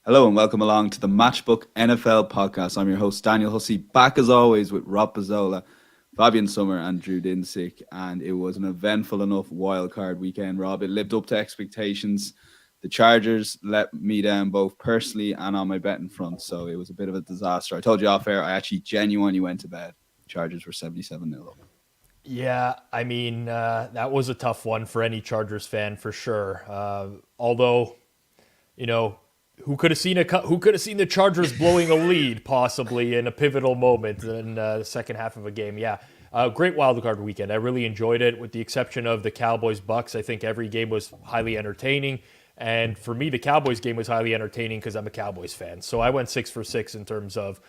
Hello and welcome along to the Matchbook NFL podcast. I'm your host, Daniel Hussey, back as always with Rob Pizzola, Fabian Sommer and Drew Dinsick. And it was an eventful enough wildcard weekend, Rob. It lived up to expectations. The Chargers let me down both personally and on my betting front, so it was a bit of a disaster. I told you off air, I actually genuinely went to bed. Chargers were 77-0 up. Yeah, that was a tough one for any Chargers fan for sure. Although, you know, who could have seen the Chargers blowing a lead possibly in a pivotal moment in the second half of a game? Yeah, great wildcard weekend. I really enjoyed it, with the exception of the Cowboys Bucks. I think every game was highly entertaining, and for me, the Cowboys game was highly entertaining because I'm a Cowboys fan. So I went 6 for 6 in terms of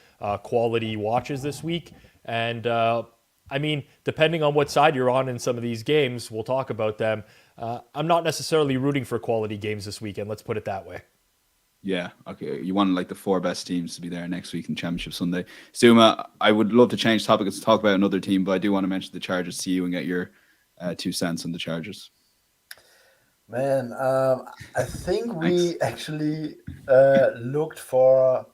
quality watches this week, and depending on what side you're on in some of these games, we'll talk about them. I'm not necessarily rooting for quality games this weekend. Let's put it that way. Yeah, okay. You want like the 4 best teams to be there next week in Championship Sunday. Suma, I would love to change topics to talk about another team, but I do want to mention the Chargers to you and get your 2 cents on the Chargers. Man, I think we Thanks. actually looked for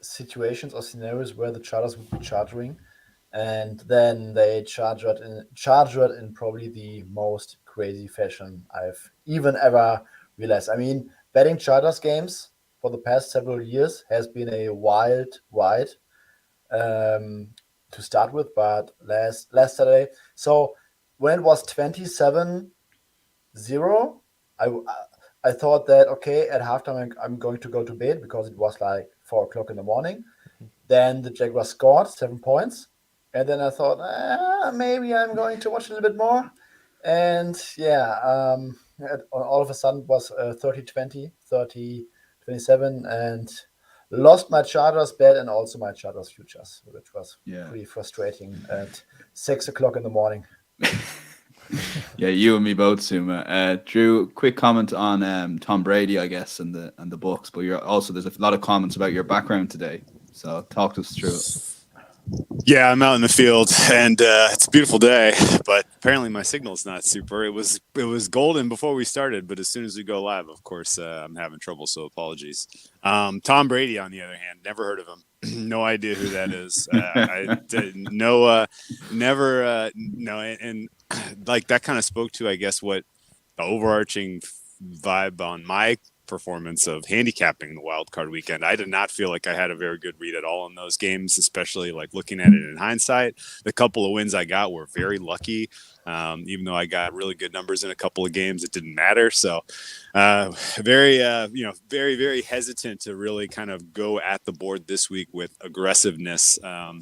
situations or scenarios where the Chargers would be charging, and then they charged in probably the most crazy fashion I've even ever realized. I mean, betting Chargers games for the past several years has been a wild ride to start with, but last Saturday, so when it was 27-0, I I thought that okay, at halftime I'm going to go to bed because it was like 4 o'clock in the morning. Then the Jaguars scored 7 points, and then I thought maybe I'm going to watch a little bit more. And yeah, all of a sudden it was 30-20, 30-27, and lost my Chargers bet and also my Chargers futures, which was Yeah. pretty frustrating at 6 o'clock in the morning. Yeah, you and me both, Suma. Drew, quick comment on Tom Brady, I guess, and the Bucks. But there's a lot of comments about your background today. So talk to us through it. Yeah, I'm out in the field, and it's a beautiful day. But apparently, my signal's not super. It was golden before we started, but as soon as we go live, of course, I'm having trouble. So apologies. Tom Brady, on the other hand, never heard of him. No idea who that is. And like that kind of spoke to, I guess, what the overarching vibe on my performance of handicapping the wild card weekend. I did not feel like I had a very good read at all in those games, especially like looking at it in hindsight. The couple of wins I got were very lucky. Even though I got really good numbers in a couple of games, it didn't matter. So very, very hesitant to really kind of go at the board this week with aggressiveness. I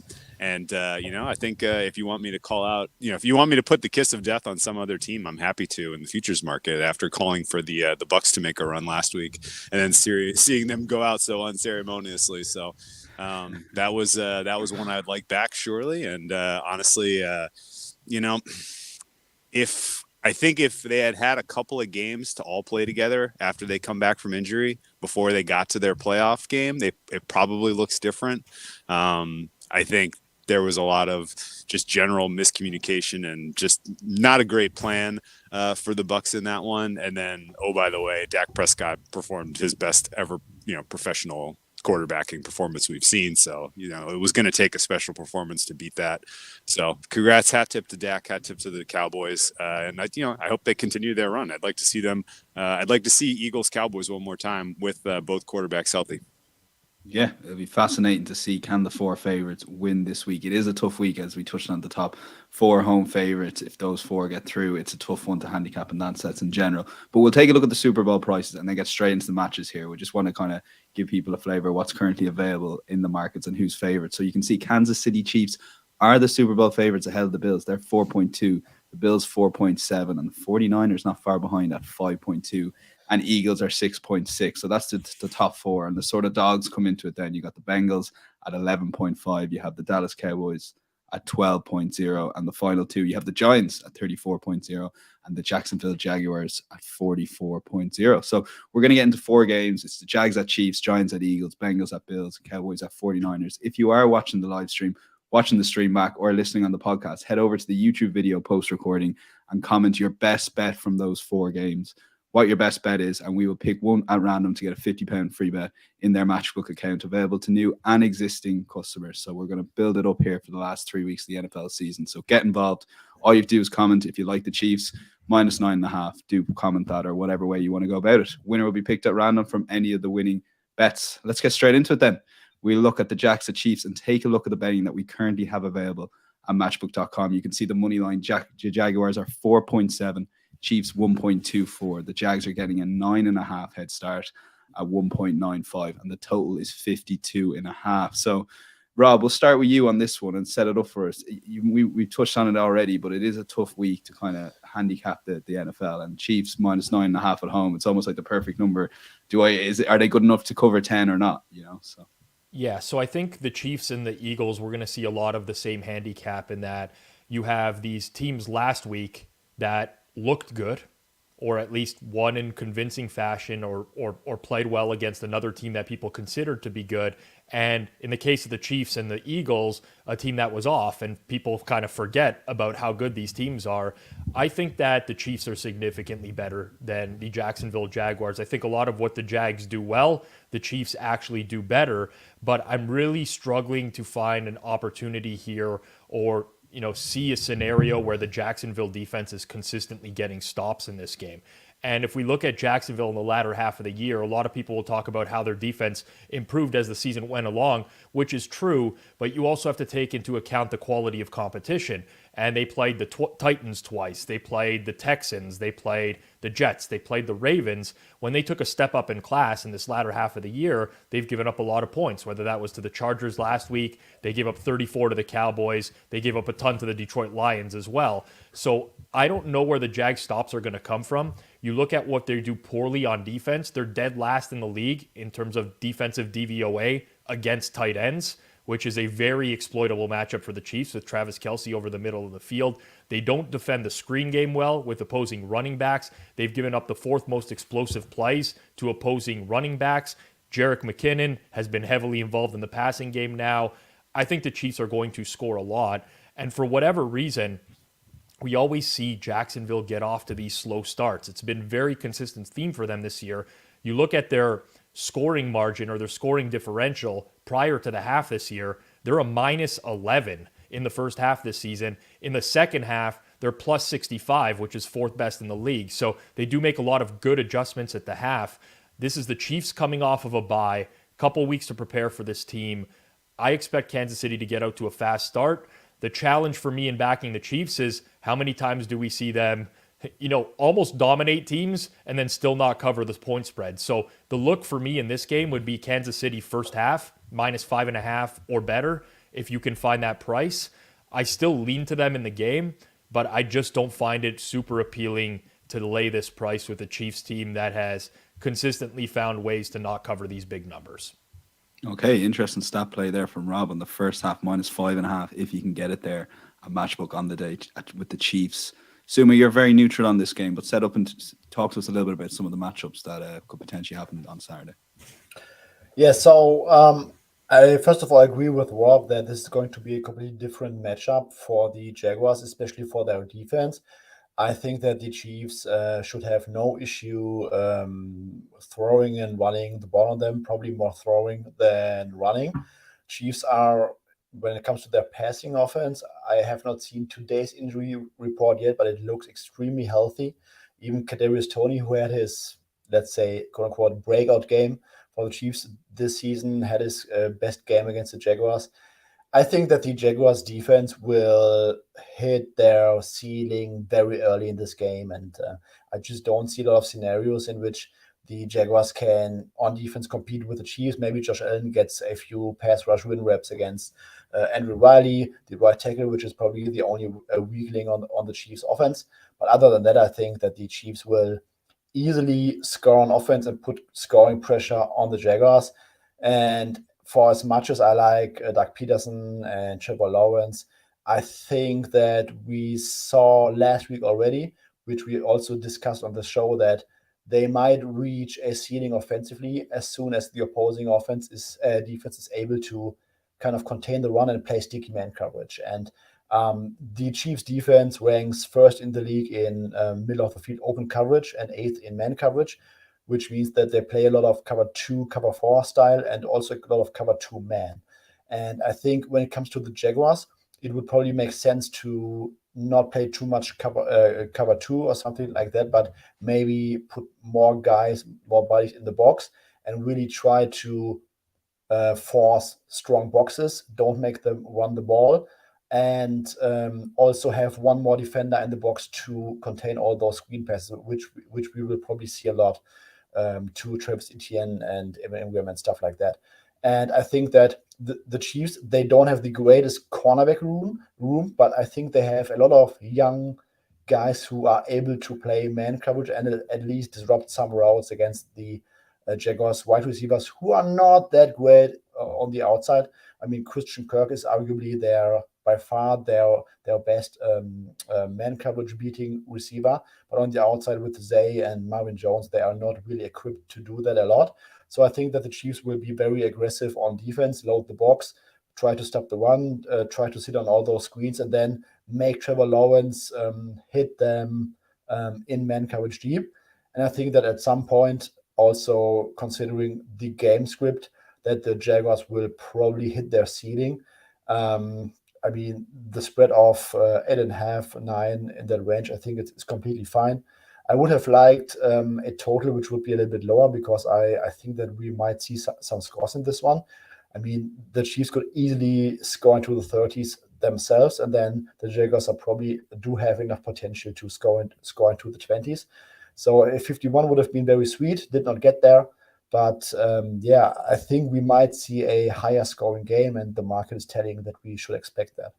think if you want me to call out, if you want me to put the kiss of death on some other team, I'm happy to in the futures market after calling for the Bucks to make a run last week and then seeing them go out so unceremoniously. So that was one I'd like back surely. And honestly, if they had a couple of games to all play together after they come back from injury before they got to their playoff game, it probably looks different. I think there was a lot of just general miscommunication and just not a great plan for the Bucks in that one. And then, oh, by the way, Dak Prescott performed his best ever, professional quarterbacking performance we've seen. So, it was going to take a special performance to beat that. So congrats, hat tip to Dak, hat tip to the Cowboys. And I hope they continue their run. I'd like to see them. I'd like to see Eagles Cowboys one more time with both quarterbacks healthy. Yeah, it'll be fascinating to see can the 4 favorites win this week. It is a tough week, as we touched on at the top. 4 home favorites. If those 4 get through, it's a tough one to handicap in that sets in general. But we'll take a look at the Super Bowl prices and then get straight into the matches here. We just want to kind of give people a flavor of what's currently available in the markets and who's favorites. So you can see Kansas City Chiefs are the Super Bowl favorites ahead of the Bills. They're 4.2, the Bills 4.7, and the 49ers not far behind at 5.2. And Eagles are 6.6. So that's the top 4. And the sort of dogs come into it then. You got the Bengals at 11.5. You have the Dallas Cowboys at 12.0. And the final 2, you have the Giants at 34.0 and the Jacksonville Jaguars at 44.0. So we're going to get into 4 games. It's the Jags at Chiefs, Giants at Eagles, Bengals at Bills, Cowboys at 49ers. If you are watching the live stream, watching the stream back, or listening on the podcast, head over to the YouTube video post recording and comment your best bet from those 4 games. what your best bet is, and we will pick one at random to get a £50 free bet in their Matchbook account, available to new and existing customers. So we're going to build it up here for the last 3 weeks of the NFL season. So get involved. All you have to do is comment if you like the Chiefs, -9.5. Do comment that, or whatever way you want to go about it. Winner will be picked at random from any of the winning bets. Let's get straight into it then. We'll look at the Jags Chiefs and take a look at the betting that we currently have available at matchbook.com. You can see the money line. Jaguars are 4.7. Chiefs 1.24. The Jags are getting a 9.5 head start at 1.95, and the total is 52.5. So, Rob, we'll start with you on this one and set it up for us. We touched on it already, but it is a tough week to kind of handicap the NFL, and Chiefs -9.5 at home. It's almost like the perfect number. Are they good enough to cover 10 or not? So. Yeah, so I think the Chiefs and the Eagles, we're going to see a lot of the same handicap in that you have these teams last week that looked good, or at least won in convincing fashion, or played well against another team that people considered to be good. And in the case of the Chiefs and the Eagles, a team that was off, and people kind of forget about how good these teams are. I think that the Chiefs are significantly better than the Jacksonville Jaguars. I think a lot of what the Jags do well, the Chiefs actually do better, but I'm really struggling to find an opportunity here, or see a scenario where the Jacksonville defense is consistently getting stops in this game. And if we look at Jacksonville in the latter half of the year, a lot of people will talk about how their defense improved as the season went along, which is true, but you also have to take into account the quality of competition. And they played the Titans twice. They played the Texans. They played the Jets. They played the Ravens. When they took a step up in class in this latter half of the year, they've given up a lot of points, whether that was to the Chargers last week. They gave up 34 to the Cowboys. They gave up a ton to the Detroit Lions as well. So I don't know where the Jags stops are going to come from. You look at what they do poorly on defense. They're dead last in the league in terms of defensive DVOA against tight ends, which is a very exploitable matchup for the Chiefs with Travis Kelce over the middle of the field. They don't defend the screen game well with opposing running backs. They've given up the 4th most explosive plays to opposing running backs. Jerick McKinnon has been heavily involved in the passing game now. I think the Chiefs are going to score a lot. And for whatever reason, we always see Jacksonville get off to these slow starts. It's been a very consistent theme for them this year. You look at their scoring margin, or their scoring differential prior to the half this year, they're a -11 in the first half this season. In the second half, they're +65, which is 4th best in the league. So they do make a lot of good adjustments at the half. This is the Chiefs coming off of a bye, couple weeks to prepare for this team. I expect Kansas City to get out to a fast start. The challenge for me in backing the Chiefs is, how many times do we see them almost dominate teams and then still not cover the point spread? So the look for me in this game would be Kansas City first half, -5.5 or better, if you can find that price. I still lean to them in the game, but I just don't find it super appealing to lay this price with a Chiefs team that has consistently found ways to not cover these big numbers. Okay, interesting stat play there from Rob on the first half, -5.5, if you can get it there. A matchbook on the day with the Chiefs. Suma, you're very neutral on this game, but set up and talk to us a little bit about some of the matchups that could potentially happen on Saturday. Yeah, so I first of all agree with Rob that this is going to be a completely different matchup for the Jaguars, especially for their defense. I think that the Chiefs should have no issue throwing and running the ball on them, probably more throwing than running. Chiefs are, when it comes to their passing offense, I have not seen today's injury report yet, but it looks extremely healthy. Even Kadarius Toney, who had his, let's say, quote-unquote, breakout game for the Chiefs this season, had his best game against the Jaguars. I think that the Jaguars defense will hit their ceiling very early in this game, and I just don't see a lot of scenarios in which the Jaguars can, on defense, compete with the Chiefs. Maybe Josh Allen gets a few pass rush win reps against Andrew Riley, the right tackle, which is probably the only weakling on the Chiefs' offense. But other than that, I think that the Chiefs will easily score on offense and put scoring pressure on the Jaguars. And for as much as I like Doug Peterson and Trevor Lawrence, I think that we saw last week already, which we also discussed on the show, that they might reach a ceiling offensively as soon as the opposing defense is able to kind of contain the run and play sticky man coverage. And The Chiefs defense ranks first in the league in middle of the field open coverage and 8th in man coverage, which means that they play a lot of cover 2, cover 4 style, and also a lot of cover 2 man. And I think when it comes to the Jaguars, it would probably make sense to not play too much cover 2 or something like that, but maybe put more guys, more bodies in the box and really try to force strong boxes, don't make them run the ball, and also have one more defender in the box to contain all those screen passes, which we will probably see a lot to Travis Etienne and Ingram and stuff like that. And I think that the Chiefs, they don't have the greatest cornerback room, but I think they have a lot of young guys who are able to play man coverage and at least disrupt some routes against the Jaguars wide receivers, who are not that great on the outside. I mean, Christian Kirk is arguably by far their best man coverage beating receiver, but on the outside with Zay and Marvin Jones, they are not really equipped to do that a lot. So I think that the Chiefs will be very aggressive on defense, load the box, try to stop the run, try to sit on all those screens, and then make Trevor Lawrence hit them in man coverage deep. And I think that at some point, also considering the game script, that the Jaguars will probably hit their ceiling. I mean, the spread of 8.5, 9 in that range, I think it's completely fine. I would have liked a total which would be a little bit lower, because I think that we might see some scores in this one. I mean, the Chiefs could easily score into the 30s themselves, and then the Jaguars are probably do have enough potential to score into the 20s. So a 51 would have been very sweet, did not get there. But I think we might see a higher scoring game, and the market is telling that we should expect that.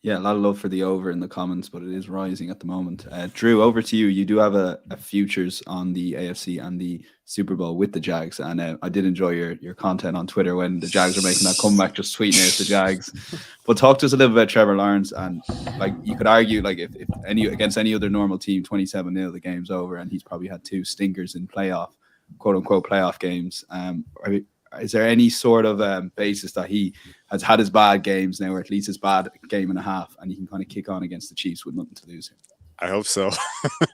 Yeah, a lot of love for the over in the comments, but it is rising at the moment. Drew, over to you. You do have a futures on the AFC and the Super Bowl with the Jags, and I did enjoy your content on Twitter when the Jags were making that comeback, just tweeting out the Jags. But talk to us a little bit about Trevor Lawrence, and like you could argue, like if any against any other normal team, 27-0, the game's over, and he's probably had 2 stinkers in quote unquote playoff games. Is there any sort of basis that he has had his bad games now, or at least his bad game and a half, and he can kind of kick on against the Chiefs with nothing to lose? I hope so.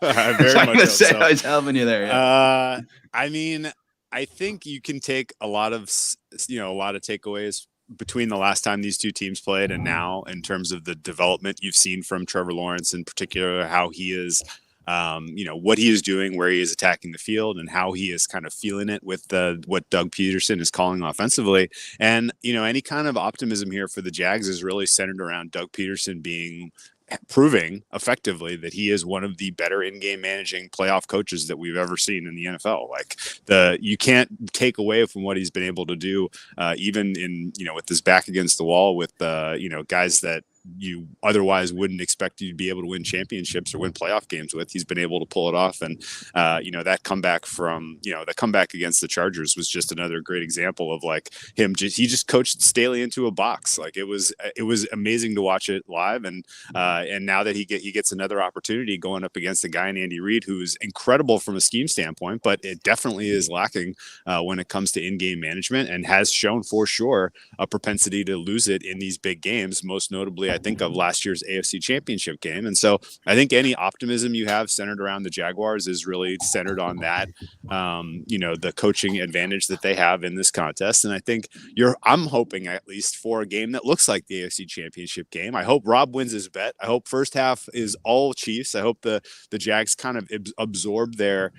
I very much hope so. I was helping you there. Yeah. I mean, I think you can take a lot of takeaways between the last time these two teams played and now, in terms of the development you've seen from Trevor Lawrence, in particular, how he is, what he is doing, where he is attacking the field, and how he is kind of feeling it with what Doug Peterson is calling offensively. And, any kind of optimism here for the Jags is really centered around Doug Peterson proving effectively that he is one of the better in-game managing playoff coaches that we've ever seen in the NFL. Like, you can't take away from what he's been able to do, even in, with his back against the wall with, guys that you otherwise wouldn't expect you to be able to win championships or win playoff games with. He's been able to pull it off. And, that comeback against the Chargers was just another great example of like him. He just coached Staley into a box. Like it was amazing to watch it live. And now that he gets another opportunity going up against a guy in Andy Reid, who's incredible from a scheme standpoint, but it definitely is lacking when it comes to in-game management, and has shown for sure a propensity to lose it in these big games, most notably I think of last year's AFC Championship game. And so I think any optimism you have centered around the Jaguars is really centered on that, the coaching advantage that they have in this contest. And I think I'm hoping at least for a game that looks like the AFC Championship game. I hope Rob wins his bet. I hope first half is all Chiefs. I hope the Jags kind of absorb their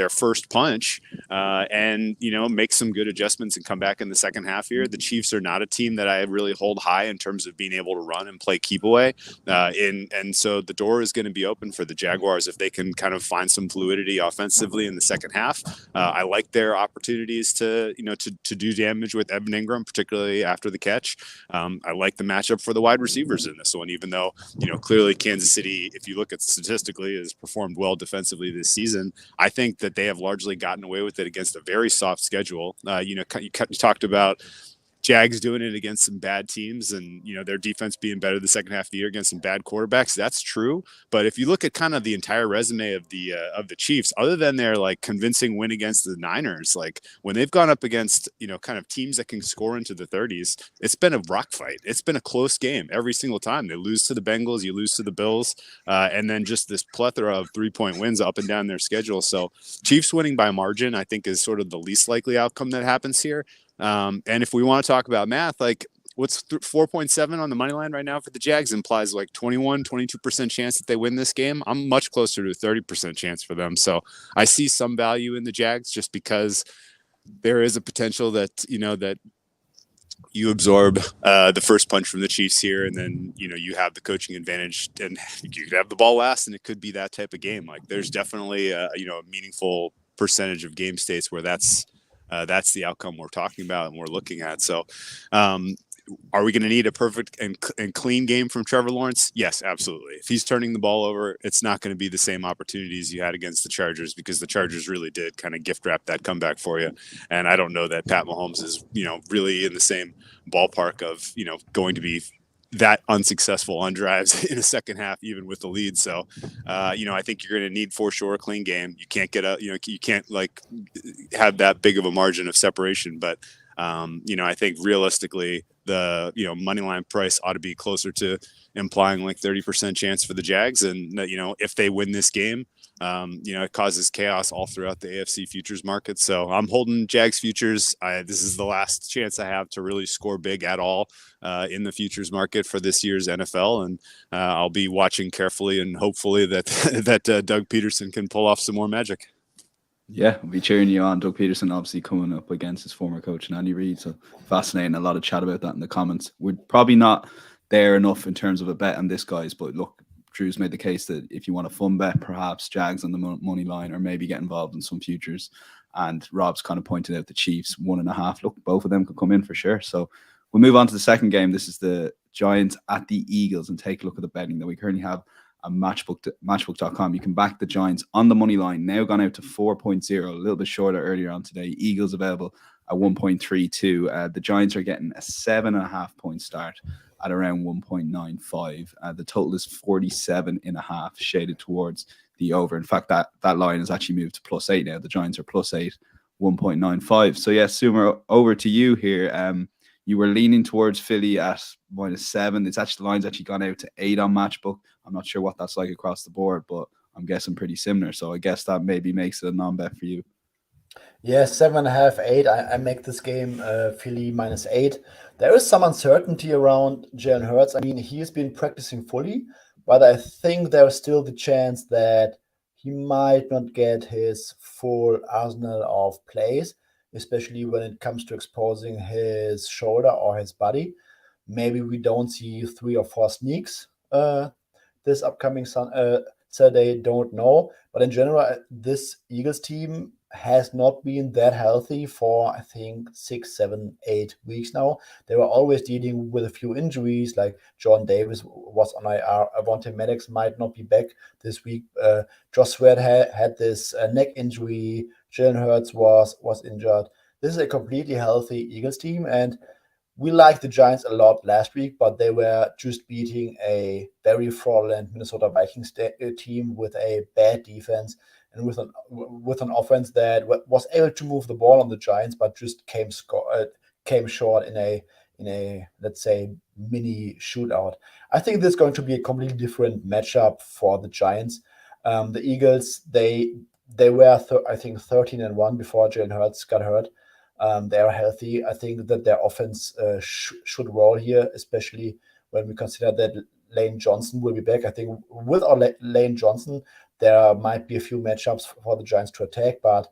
first punch and make some good adjustments and come back in the second half here. The Chiefs are not a team that I really hold high in terms of being able to run and play keep away. And so the door is going to be open for the Jaguars if they can kind of find some fluidity offensively in the second half. I like their opportunities to do damage with Evan Ingram, particularly after the catch. I like the matchup for the wide receivers in this one, even though, clearly Kansas City, if you look at statistically, has performed well defensively this season. I think that they have largely gotten away with it against a very soft schedule. You talked about Jags doing it against some bad teams and, their defense being better the second half of the year against some bad quarterbacks. That's true. But if you look at kind of the entire resume of the Chiefs, other than their like convincing win against the Niners, like when they've gone up against, kind of teams that can score into the 30s, it's been a rock fight. It's been a close game every single time. They lose to the Bengals, you lose to the Bills, and then just this plethora of 3-point wins up and down their schedule. So Chiefs winning by margin, I think, is sort of the least likely outcome that happens here. And if we want to talk about math, like what's 4.7 on the money line right now for the Jags implies like 22% chance that they win this game. I'm much closer to a 30% chance for them. So I see some value in the Jags just because there is a potential that, that you absorb the first punch from the Chiefs here. And then, you have the coaching advantage and you could have the ball last and it could be that type of game. Like there's definitely a meaningful percentage of game states where that's the outcome we're talking about and we're looking at. So are we going to need a perfect and clean game from Trevor Lawrence? Yes, absolutely. If he's turning the ball over, it's not going to be the same opportunities you had against the Chargers because the Chargers really did kind of gift wrap that comeback for you. And I don't know that Pat Mahomes is, really in the same ballpark of, going to be that unsuccessful on drives in the second half, even with the lead. So, I think you're going to need for sure a clean game. You can't get you can't like have that big of a margin of separation. But, I think realistically the, money line price ought to be closer to implying like 30% chance for the Jags. And, if they win this game, it causes chaos all throughout the AFC futures market. So I'm holding Jags futures. This is the last chance I have to really score big at all in the futures market for this year's NFL. And I'll be watching carefully and hopefully that Doug Peterson can pull off some more magic. Yeah, we'll be cheering you on. Doug Peterson obviously coming up against his former coach, Andy Reid. So fascinating. A lot of chat about that in the comments. We're probably not there enough in terms of a bet on this, guys. But look, Drew's made the case that if you want a fun bet, perhaps Jags on the money line or maybe get involved in some futures. And Rob's kind of pointed out the Chiefs 1.5. Look, both of them could come in for sure. So we'll move on to the second game. This is the Giants at the Eagles and take a look at the betting that we currently have. Matchbook.com. You can back the Giants on the money line. Now gone out to 4.0, a little bit shorter earlier on today. Eagles available at 1.32. The Giants are getting a 7.5 point start at around 1.95. The total is 47.5, shaded towards the over. In fact, that line has actually moved to +8 now. The Giants are +8, 1.95. So yeah, Sumer, over to you here. You were leaning towards Philly at -7. It's actually, the line's actually gone out to 8 on Matchbook. I'm not sure what that's like across the board, but I'm guessing pretty similar. So I guess that maybe makes it a non-bet for you. Yeah, 7.5, 8. I make this game Philly -8. There is some uncertainty around Jalen Hurts. I mean, he's been practicing fully, but I think there's still the chance that he might not get his full arsenal of plays, especially when it comes to exposing his shoulder or his body. Maybe we don't see 3 or 4 sneaks this upcoming Saturday, don't know. But in general, this Eagles team has not been that healthy for, I think, 6, 7, 8 weeks now. They were always dealing with a few injuries, like John Davis was on IR. Avonte Maddox might not be back this week. Josh Sweat had this neck injury. Jalen Hurts was injured. This is a completely healthy Eagles team, and we liked the Giants a lot last week, but they were just beating a very fraudulent Minnesota Vikings team with a bad defense and with an offense that was able to move the ball on the Giants, but just came short in a let's say mini shootout. I think this is going to be a completely different matchup for the Giants. The Eagles, they were I think 13-1 before Jalen Hurts got hurt. They are healthy. I think that their offense should roll here, especially when we consider that Lane Johnson will be back. I think with Lane Johnson, there might be a few matchups for the Giants to attack, but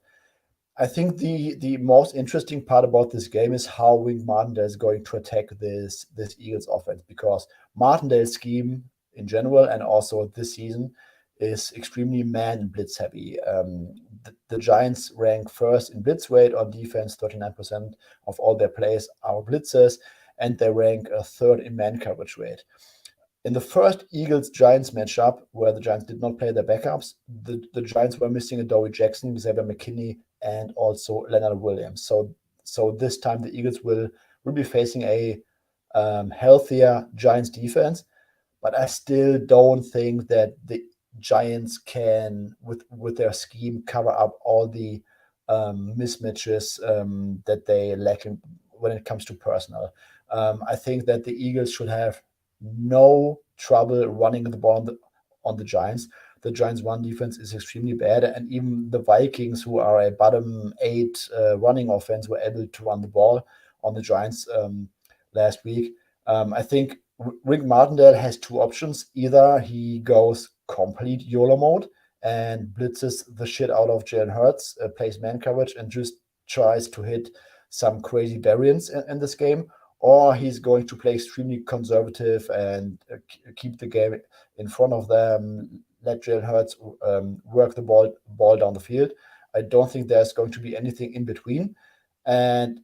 I think the most interesting part about this game is how Wink Martindale is going to attack this Eagles offense, because Martindale's scheme in general and also this season is extremely man and blitz heavy. The Giants rank first in blitz rate on defense. 39% of all their plays are blitzes, and they rank third in man coverage rate. In the first Eagles-Giants matchup, where the Giants did not play their backups, the Giants were missing Adoree Jackson, Xavier McKinney, and also Leonard Williams. So this time the Eagles will facing a healthier Giants defense. But I still don't think that the Giants can, with their scheme, cover up all the mismatches that they lack when it comes to personnel. I think that the Eagles should have no trouble running the ball on the Giants. The Giants' run defense is extremely bad, and even the Vikings, who are a bottom 8 running offense, were able to run the ball on the Giants last week. I think Rick Martindale has two options. Either he goes complete YOLO mode and blitzes the shit out of Jalen Hurts, plays man coverage, and just tries to hit some crazy variants in this game, or he's going to play extremely conservative and keep the game in front of them, let Jalen Hurts work the ball down the field. I don't think there's going to be anything in between. And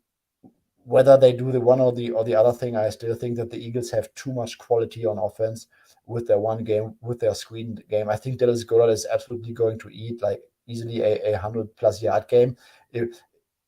whether they do the one or the other thing, I still think that the Eagles have too much quality on offense with their one game, with their screen game. I think Dallas Goedert is absolutely going to eat like easily a 100+ yard game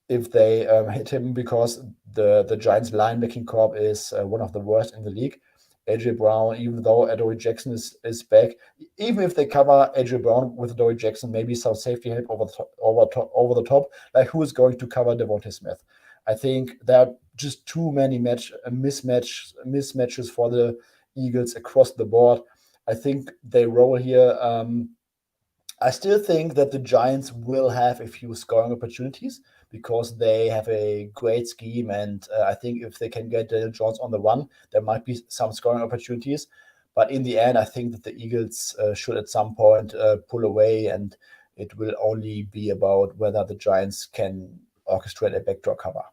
if they hit him, because the Giants linebacking corps is one of the worst in the league. AJ Brown, even though Adoree Jackson is back, even if they cover AJ Brown with Adoree Jackson, maybe some safety help over the top, like who is going to cover Devontae Smith? I think there are just too many mismatches for the Eagles across the board. I think they roll here. I still think that the Giants will have a few scoring opportunities because they have a great scheme, and I think if they can get Daniel Jones on the run, there might be some scoring opportunities. But in the end, I think that the Eagles should at some point pull away, and it will only be about whether the Giants can orchestrate a backdoor cover.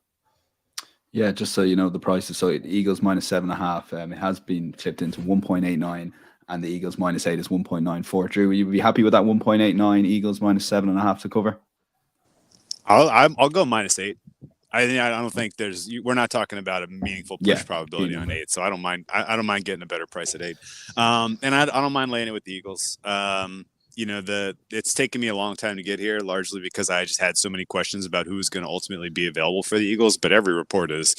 Yeah, just so you know the prices. So Eagles -7.5. It has been flipped into 1.89, and the Eagles -8 is 1.94. Drew, will you be happy with that 1.89 Eagles -7.5 to cover? I'll go -8. I don't think we're not talking about a meaningful push probability on 8, so I don't mind. I don't mind getting a better price at 8, and I don't mind laying it with the Eagles. It's taken me a long time to get here, largely because I just had so many questions about who's going to ultimately be available for the Eagles. But every report is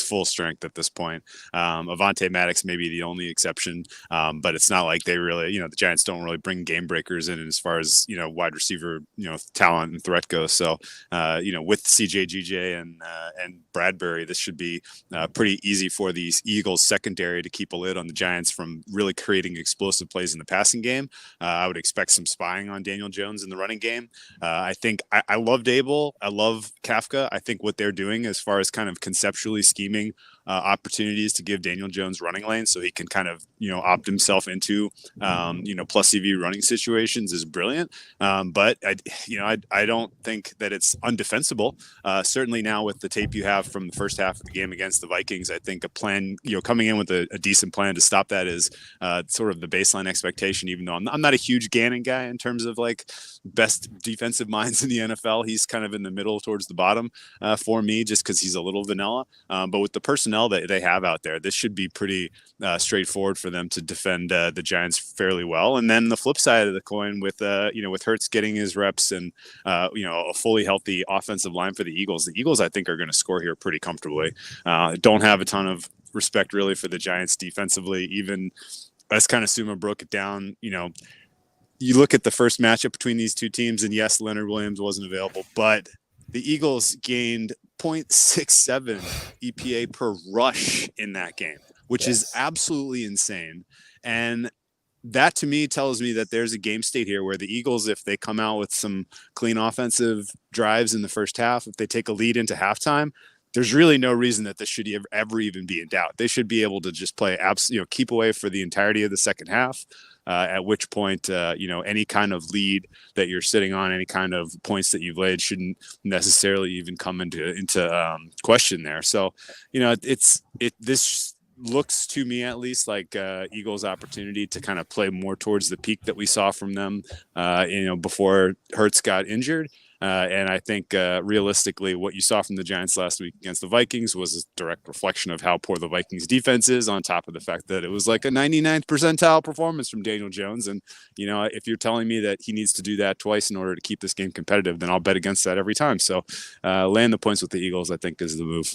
full strength at this point. Avonte Maddox may be the only exception, but it's not like they really, the Giants don't really bring game breakers in as far as wide receiver talent and threat goes. So with CJ, GJ, and Bradbury, this should be pretty easy for the Eagles secondary to keep a lid on the Giants from really creating explosive plays in the passing game. I would expect some spying on Daniel Jones in the running game. I think I love Dable. I love Kafka. I think what they're doing as far as kind of conceptually scheming opportunities to give Daniel Jones running lanes so he can kind of, opt himself into, plus EV running situations is brilliant. But I don't think that it's undefensible. Certainly now with the tape you have from the first half of the game against the Vikings, I think a plan, coming in with a decent plan to stop that is sort of the baseline expectation, even though I'm not a huge Gannon guy in terms of like best defensive minds in the NFL. He's kind of in the middle towards the bottom for me, just because he's a little vanilla. But with the personnel that they have out there, this should be pretty straightforward for them to defend the Giants fairly well. And then the flip side of the coin with with Hurts getting his reps and a fully healthy offensive line for the Eagles I think are going to score here pretty comfortably. Don't have a ton of respect really for the Giants defensively, even as kind of Suma broke it down. You look at the first matchup between these two teams, and yes, Leonard Williams wasn't available, but the Eagles gained 0.67 EPA per rush in that game, which is absolutely insane. And that to me tells me that there's a game state here where the Eagles, if they come out with some clean offensive drives in the first half, if they take a lead into halftime, there's really no reason that this should ever even be in doubt. They should be able to just play keep away for the entirety of the second half. At which point, any kind of lead that you're sitting on, any kind of points that you've laid shouldn't necessarily even come into question there. So, this looks to me at least like Eagles' opportunity to kind of play more towards the peak that we saw from them, before Hurts got injured. And I think realistically, what you saw from the Giants last week against the Vikings was a direct reflection of how poor the Vikings defense is, on top of the fact that it was like a 99th percentile performance from Daniel Jones. And, if you're telling me that he needs to do that twice in order to keep this game competitive, then I'll bet against that every time. So laying the points with the Eagles, I think, is the move.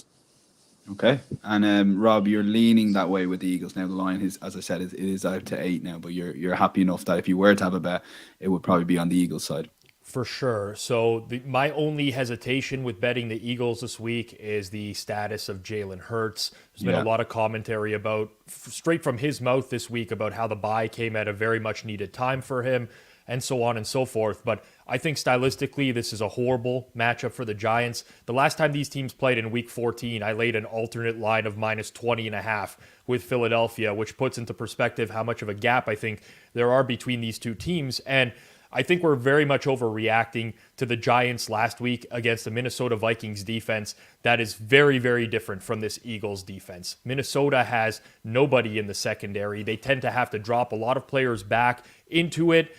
Okay. And Rob, you're leaning that way with the Eagles now. The line is, as I said, it is out to 8 now, but you're happy enough that if you were to have a bet, it would probably be on the Eagles side. For sure. So my only hesitation with betting the Eagles this week is the status of Jalen Hurts. There's been a lot of commentary about, straight from his mouth this week, about how the bye came at a very much needed time for him, and so on and so forth. But I think stylistically, this is a horrible matchup for the Giants. The last time these teams played in Week 14, I laid an alternate line of minus 20.5 with Philadelphia, which puts into perspective how much of a gap I think there are between these two teams. And I think we're very much overreacting to the Giants last week against the Minnesota Vikings defense that is very, very different from this Eagles defense. Minnesota has nobody in the secondary. They tend to have to drop a lot of players back into it.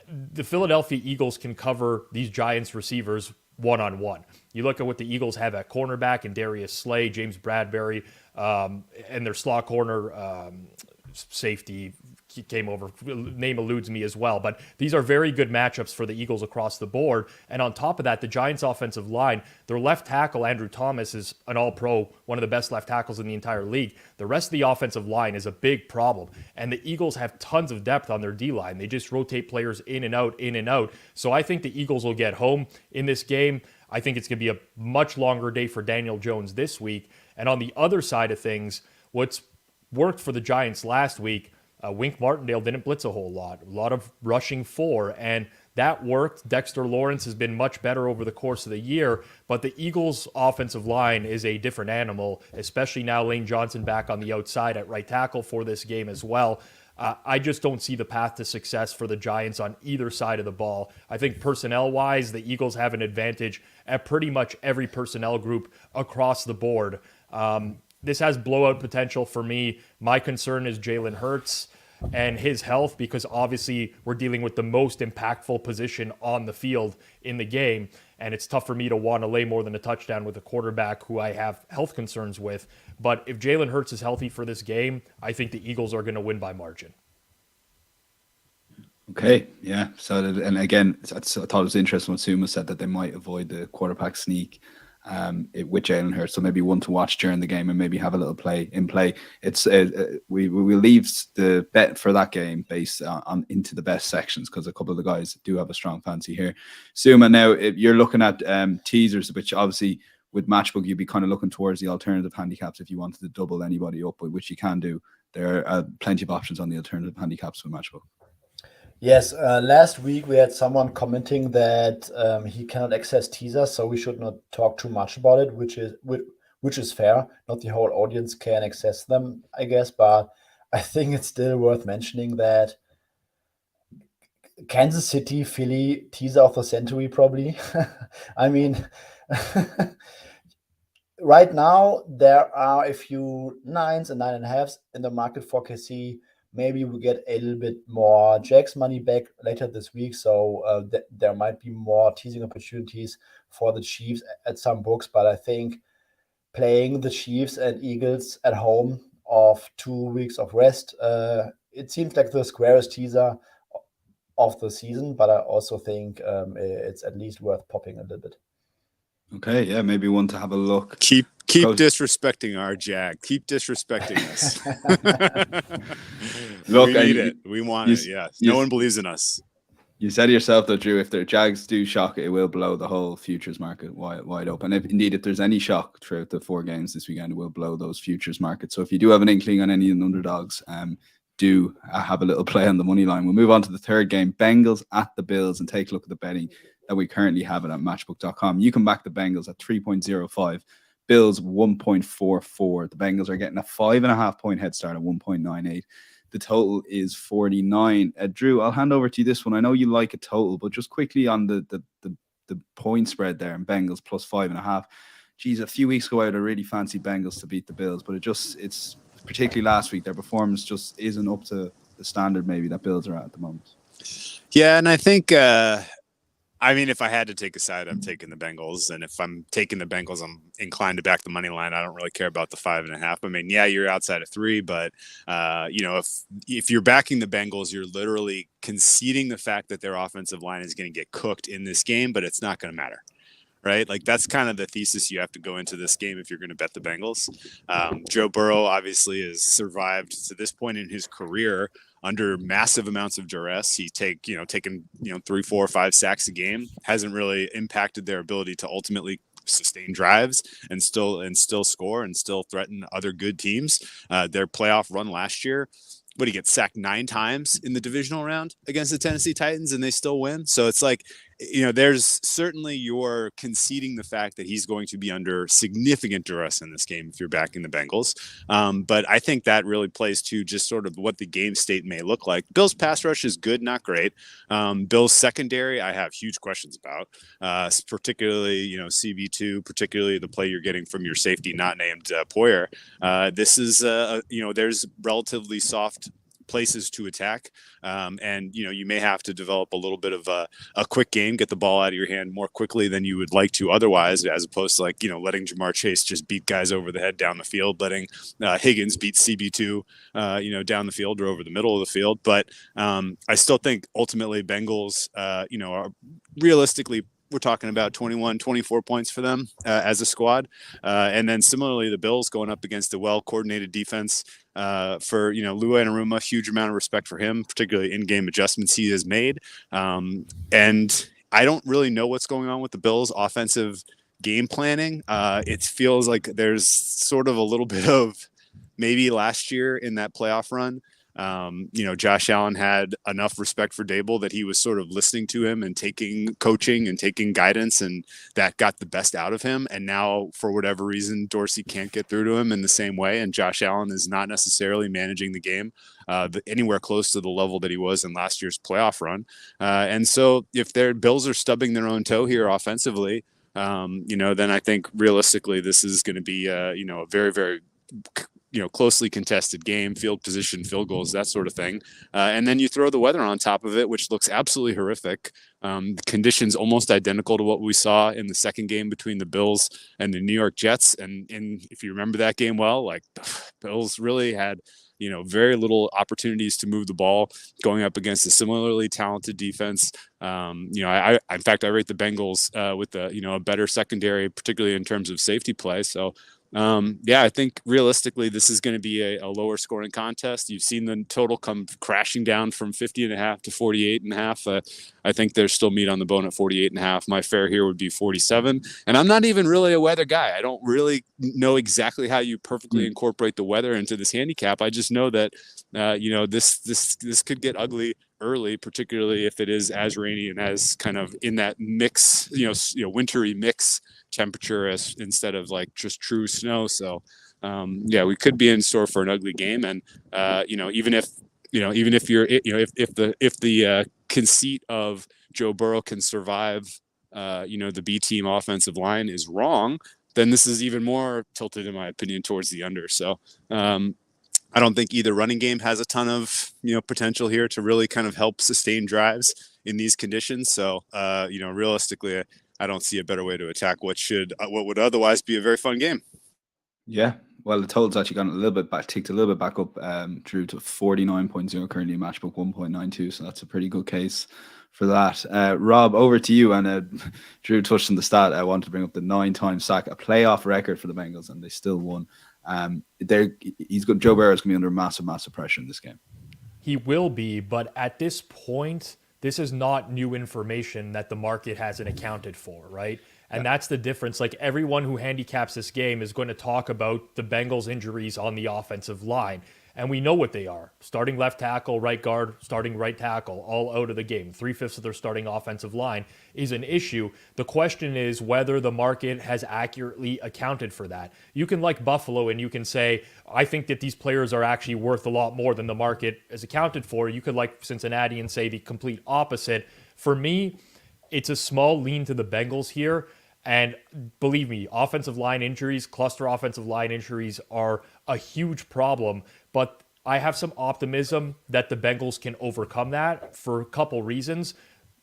The Philadelphia Eagles can cover these Giants receivers one-on-one. You look at what the Eagles have at cornerback and Darius Slay, James Bradbury, and their slot corner safety came over. Name eludes me as well. But these are very good matchups for the Eagles across the board. And on top of that, the Giants' offensive line, their left tackle, Andrew Thomas, is an all-pro, one of the best left tackles in the entire league. The rest of the offensive line is a big problem. And the Eagles have tons of depth on their D-line. They just rotate players in and out, in and out. So I think the Eagles will get home in this game. I think it's going to be a much longer day for Daniel Jones this week. And on the other side of things, what's worked for the Giants last week, Wink Martindale didn't blitz a whole lot. A lot of rushing 4, and that worked. Dexter Lawrence has been much better over the course of the year, but the Eagles' offensive line is a different animal, especially now Lane Johnson back on the outside at right tackle for this game as well. I just don't see the path to success for the Giants on either side of the ball. I think personnel-wise, the Eagles have an advantage at pretty much every personnel group across the board. This has blowout potential for me. My concern is Jalen Hurts and his health, because obviously we're dealing with the most impactful position on the field in the game, and it's tough for me to want to lay more than a touchdown with a quarterback who I have health concerns with. But if Jalen Hurts is healthy for this game, I think the Eagles are going to win by margin. Okay, yeah. So, and again, I thought it was interesting when Suma said that they might avoid the quarterback sneak with Jalen Hurts, so maybe one to watch during the game and maybe have a little play. It's we will leave the bet for that game based on into the best sections, because a couple of the guys do have a strong fancy here. Suma, now if you're looking at teasers, which obviously with Matchbook you'd be kind of looking towards the alternative handicaps if you wanted to double anybody up, which you can do. There are plenty of options on the alternative handicaps with Matchbook. Yes, last week we had someone commenting that he cannot access teasers, so we should not talk too much about it, which is fair. Not the whole audience can access them, I guess, but I think it's still worth mentioning that Kansas City, Philly, teaser of the century, probably. I mean, right now there are a few 9s and 9.5s in the market for KC. Maybe we get a little bit more Jags money back later this week, so there might be more teasing opportunities for the Chiefs at some books. But I think playing the Chiefs and Eagles at home of 2 weeks of rest, it seems like the squarest teaser of the season. But I also think it's at least worth popping a little bit. Okay, yeah, maybe one to have a look. Keep disrespecting our Jag. Keep disrespecting us. Look, we need it. We want it. Yeah. No one believes in us. You said it yourself, though, Drew. If the Jags do shock, it will blow the whole futures market wide open. If there's any shock throughout the 4 games this weekend, it will blow those futures markets. So if you do have an inkling on any of the underdogs, do have a little play on the money line. We'll move on to the third game, Bengals at the Bills, and take a look at the betting that we currently have it at matchbook.com. You can back the Bengals at 3.05, Bills 1.44. The Bengals are getting a 5.5 point head start at 1.98. The total is 49. Drew, I'll hand over to you this one. I know you like a total, but just quickly on the point spread there in Bengals plus 5.5. Geez, a few weeks ago I would have really fancied Bengals to beat the Bills, but it's particularly last week, their performance just isn't up to the standard maybe that Bills are at the moment. Yeah, and I think if I had to take a side, I'm taking the Bengals. And if I'm taking the Bengals, I'm inclined to back the money line. I don't really care about the 5.5. I mean, yeah, you're outside of 3, but if you're backing the Bengals, you're literally conceding the fact that their offensive line is going to get cooked in this game, but it's not going to matter. right? Like that's kind of the thesis you have to go into this game if you're going to bet the Bengals. Joe Burrow obviously has survived to this point in his career under massive amounts of duress. He's taken 3, 4, 5 sacks a game. Hasn't really impacted their ability to ultimately sustain drives and still score and still threaten other good teams. Their playoff run last year, he get sacked 9 times in the divisional round against the Tennessee Titans and they still win. So it's like, there's certainly you're conceding the fact that he's going to be under significant duress in this game if you're backing the Bengals. But I think that really plays to just sort of what the game state may look like. Bills pass rush is good, not great. Bills secondary, I have huge questions about, particularly, CB2, particularly the play you're getting from your safety not named Poyer. This is, there's relatively soft places to attack. And you may have to develop a little bit of a quick game, get the ball out of your hand more quickly than you would like to otherwise, as opposed to letting Jamar Chase just beat guys over the head down the field, letting Higgins beat CB2, down the field or over the middle of the field. But I still think ultimately Bengals, are realistically, we're talking about 21, 24 points for them as a squad. And then similarly, the Bills going up against a well-coordinated defense for, Lua Anaruma, huge amount of respect for him, particularly in-game adjustments he has made. And I don't really know what's going on with the Bills' offensive game planning. It feels like there's sort of a little bit of maybe last year in that playoff run. Josh Allen had enough respect for Dable that he was sort of listening to him and taking coaching and taking guidance, and that got the best out of him. And now, for whatever reason, Dorsey can't get through to him in the same way, and Josh Allen is not necessarily managing the game anywhere close to the level that he was in last year's playoff run. And so if their Bills are stubbing their own toe here offensively, then I think realistically this is going to be a very, very closely contested game, field position, field goals, that sort of thing. And then you throw the weather on top of it, which looks absolutely horrific. The conditions almost identical to what we saw in the second game between the Bills and the New York Jets. And if you remember that game well, Bills really had, very little opportunities to move the ball going up against a similarly talented defense. I in fact, I rate the Bengals with a better secondary, particularly in terms of safety play. So, I think realistically, this is going to be a lower scoring contest. You've seen the total come crashing down from 50.5 to 48.5. I think there's still meat on the bone at 48.5. My fare here would be 47. And I'm not even really a weather guy. I don't really know exactly how you perfectly incorporate the weather into this handicap. I just know that, this could get ugly early, particularly if it is as rainy and as kind of in that mix, wintry mix temperature as instead of just true snow. So we could be in store for an ugly game. And even if you're if the conceit of Joe Burrow can survive the B team offensive line is wrong, then this is even more tilted in my opinion towards the under. So I don't think either running game has a ton of potential here to really kind of help sustain drives in these conditions. So realistically, I don't see a better way to attack what would otherwise be a very fun game. Yeah, well, the total's actually gone ticked a little bit back up, Drew, to 49.0 currently, matchbook 1.92. So that's a pretty good case for that. Rob, over to you. And Drew touched on the stat. I wanted to bring up the 9-time sack, a playoff record for the Bengals, and they still won. Joe Burrow is going to be under massive pressure in this game. He will be, but at this point, this is not new information that the market hasn't accounted for, right? And that's the difference. Everyone who handicaps this game is going to talk about the Bengals' injuries on the offensive line. And we know what they are. Starting left tackle, right guard, starting right tackle, all out of the game. 3/5 of their starting offensive line is an issue. The question is whether the market has accurately accounted for that. You can like Buffalo and you can say, I think that these players are actually worth a lot more than the market has accounted for. You could like Cincinnati and say the complete opposite. For me, it's a small lean to the Bengals here. And believe me, offensive line injuries, cluster offensive line injuries are a huge problem. But I have some optimism that the Bengals can overcome that for a couple reasons.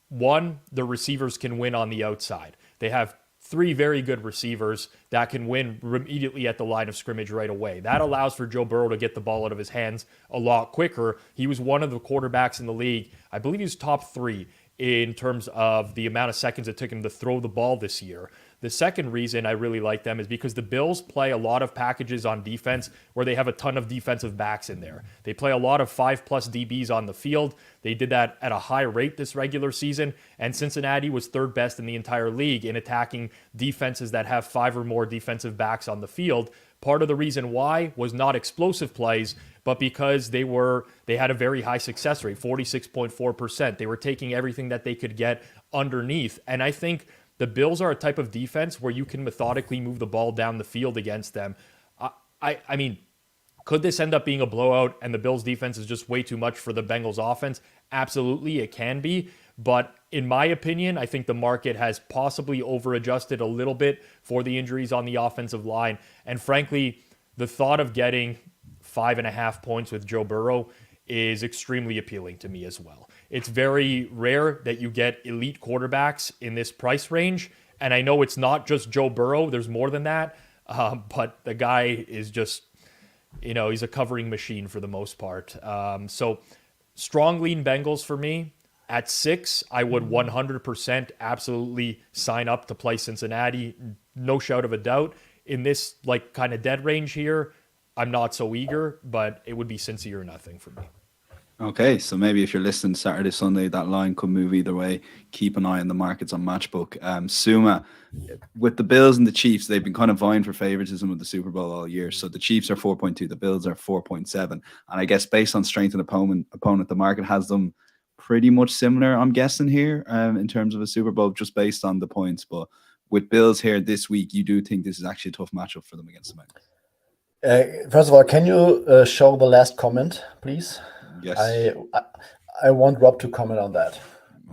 One, the receivers can win on the outside. They have 3 very good receivers that can win immediately at the line of scrimmage right away. That allows for Joe Burrow to get the ball out of his hands a lot quicker. He was one of the quarterbacks in the league. I believe he was top 3 in terms of the amount of seconds it took him to throw the ball this year. The second reason I really like them is because the Bills play a lot of packages on defense where they have a ton of defensive backs in there. They play a lot of 5+ DBs on the field. They did that at a high rate this regular season, and Cincinnati was third best in the entire league in attacking defenses that have 5 or more defensive backs on the field. Part of the reason why was not explosive plays, but because they had a very high success rate, 46.4%. They were taking everything that they could get underneath. And I think the Bills are a type of defense where you can methodically move the ball down the field against them. I mean, could this end up being a blowout and the Bills defense is just way too much for the Bengals offense? Absolutely, it can be. But in my opinion, I think the market has possibly over-adjusted a little bit for the injuries on the offensive line. And frankly, the thought of getting 5.5 points with Joe Burrow is extremely appealing to me as well. It's very rare that you get elite quarterbacks in this price range. And I know it's not just Joe Burrow. There's more than that. But the guy is just, he's a covering machine for the most part. So strong lean Bengals for me. At 6, I would 100% absolutely sign up to play Cincinnati. No shout of a doubt. In this kind of dead range here, I'm not so eager, but it would be Cincy or nothing for me. Okay, so maybe if you're listening Saturday, Sunday, that line could move either way. Keep an eye on the markets on Matchbook. Suma, with the Bills and the Chiefs, they've been kind of vying for favoritism with the Super Bowl all year. So the Chiefs are 4.2, the Bills are 4.7. And I guess based on strength and opponent, the market has them pretty much similar, I'm guessing here, in terms of a Super Bowl, just based on the points. But with Bills here this week, you do think this is actually a tough matchup for them against the Bengals? First of all, can you show the last comment, please? Yes. I want Rob to comment on that.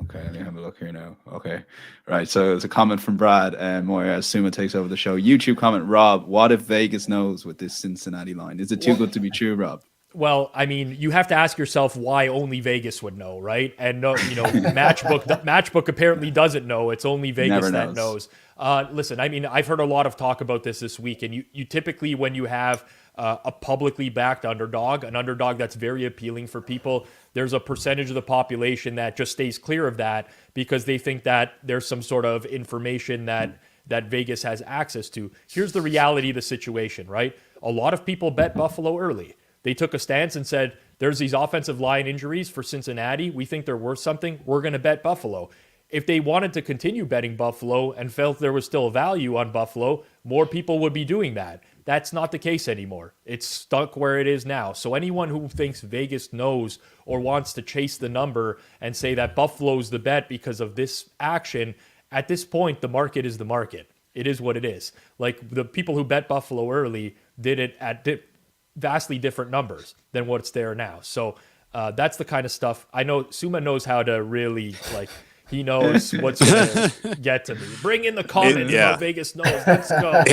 Okay, let me have a look here now. Okay, right. So it's a comment from Brad Moyer as Suma takes over the show. YouTube comment, Rob, what if Vegas knows with this Cincinnati line? Is it too good to be true, Rob? Well, I mean, you have to ask yourself why only Vegas would know, right? And no, Matchbook apparently doesn't know. It's only Vegas that knows. Listen, I mean, I've heard a lot of talk about this week, and you typically, when you have a publicly backed underdog, an underdog that's very appealing for people, there's a percentage of the population that just stays clear of that because they think that there's some sort of information that Vegas has access to. Here's the reality of the situation, right? A lot of people bet Buffalo early. They took a stance and said, there's these offensive line injuries for Cincinnati. We think they're worth something. We're going to bet Buffalo. If they wanted to continue betting Buffalo and felt there was still value on Buffalo, more people would be doing that. That's not the case anymore. It's stuck where it is now. So anyone who thinks Vegas knows or wants to chase the number and say that Buffalo's the bet because of this action, at this point, the market is the market. It is what it is. Like the people who bet Buffalo early did it at vastly different numbers than what's there now. So that's the kind of stuff. I know Suma knows how to really he knows what's going to get to me. Bring in the comments about Vegas knows. Let's go.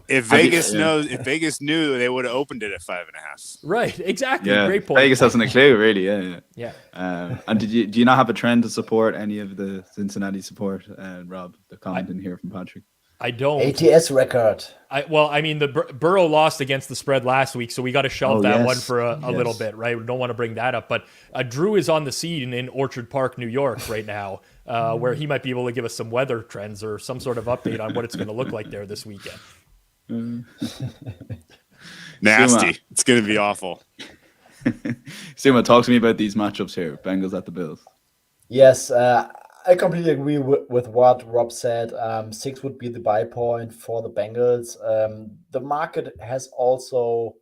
If Vegas knows, if Vegas knew, they would have opened it at 5.5. Right. Exactly. Yeah. Great point. Vegas hasn't a clue, really. Yeah. Yeah. And do you not have a trend to support any of the Cincinnati support, Rob? The comment in here from Patrick. I don't. ATS record. The Burrow lost against the spread last week, so we got to shelve that one for a little bit, right? We don't want to bring that up. But Drew is on the scene in Orchard Park, New York right now, where he might be able to give us some weather trends or some sort of update on what it's going to look like there this weekend. Nasty. Suma. It's going to be awful. Suma, talk to me about these matchups here. Bengals at the Bills. Yes, I completely agree with what Rob said. 6 would be the buy point for the Bengals. The market has also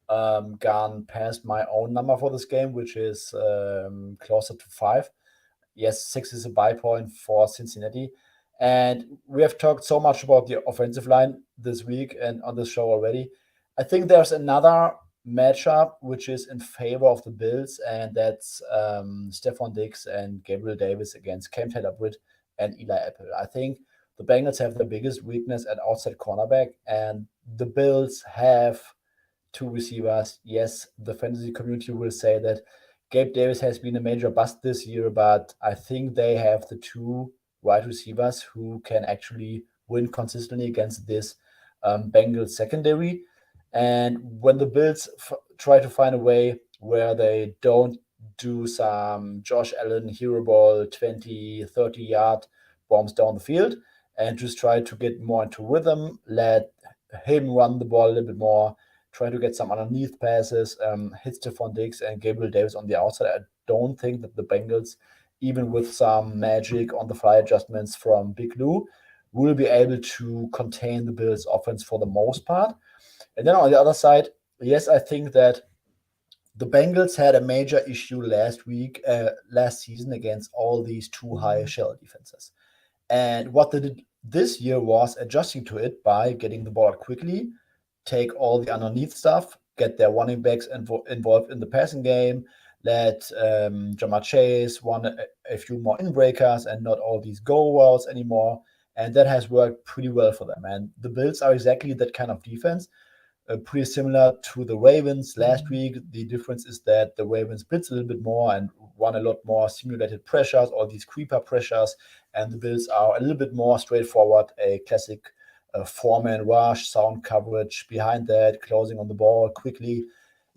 gone past my own number for this game, which is closer to 5. Yes, 6 is a buy point for Cincinnati. And we have talked so much about the offensive line this week and on this show already. I think there's another matchup which is in favor of the Bills, and that's Stephon Diggs and Gabriel Davis against Cam Taylor-Britt and Eli Apple. I think the Bengals have the biggest weakness at outside cornerback, and the Bills have 2 receivers. Yes, the fantasy community will say that Gabe Davis has been a major bust this year, but I think they have the 2 wide receivers who can actually win consistently against this Bengals secondary. And when the Bills try to find a way where they don't do some Josh Allen hero ball 20, 30-yard bombs down the field, and just try to get more into rhythm, let him run the ball a little bit more, try to get some underneath passes, hit Stephon Diggs and Gabriel Davis on the outside. I don't think that the Bengals, even with some magic on the fly adjustments from Big Lou, will be able to contain the Bills' offense for the most part. And then on the other side, yes, I think that the Bengals had a major issue last season against all these too high shell defenses. And what they did this year was adjusting to it by getting the ball out quickly, take all the underneath stuff, get their running backs involved in the passing game, let Jamar Chase run a few more in-breakers and not all these go routes anymore. And that has worked pretty well for them. And the Bills are exactly that kind of defense, pretty similar to the Ravens last week. The difference is that the Ravens blitz a little bit more and run a lot more simulated pressures, all these creeper pressures, and the Bills are a little bit more straightforward, a classic four-man rush, sound coverage behind that, closing on the ball quickly.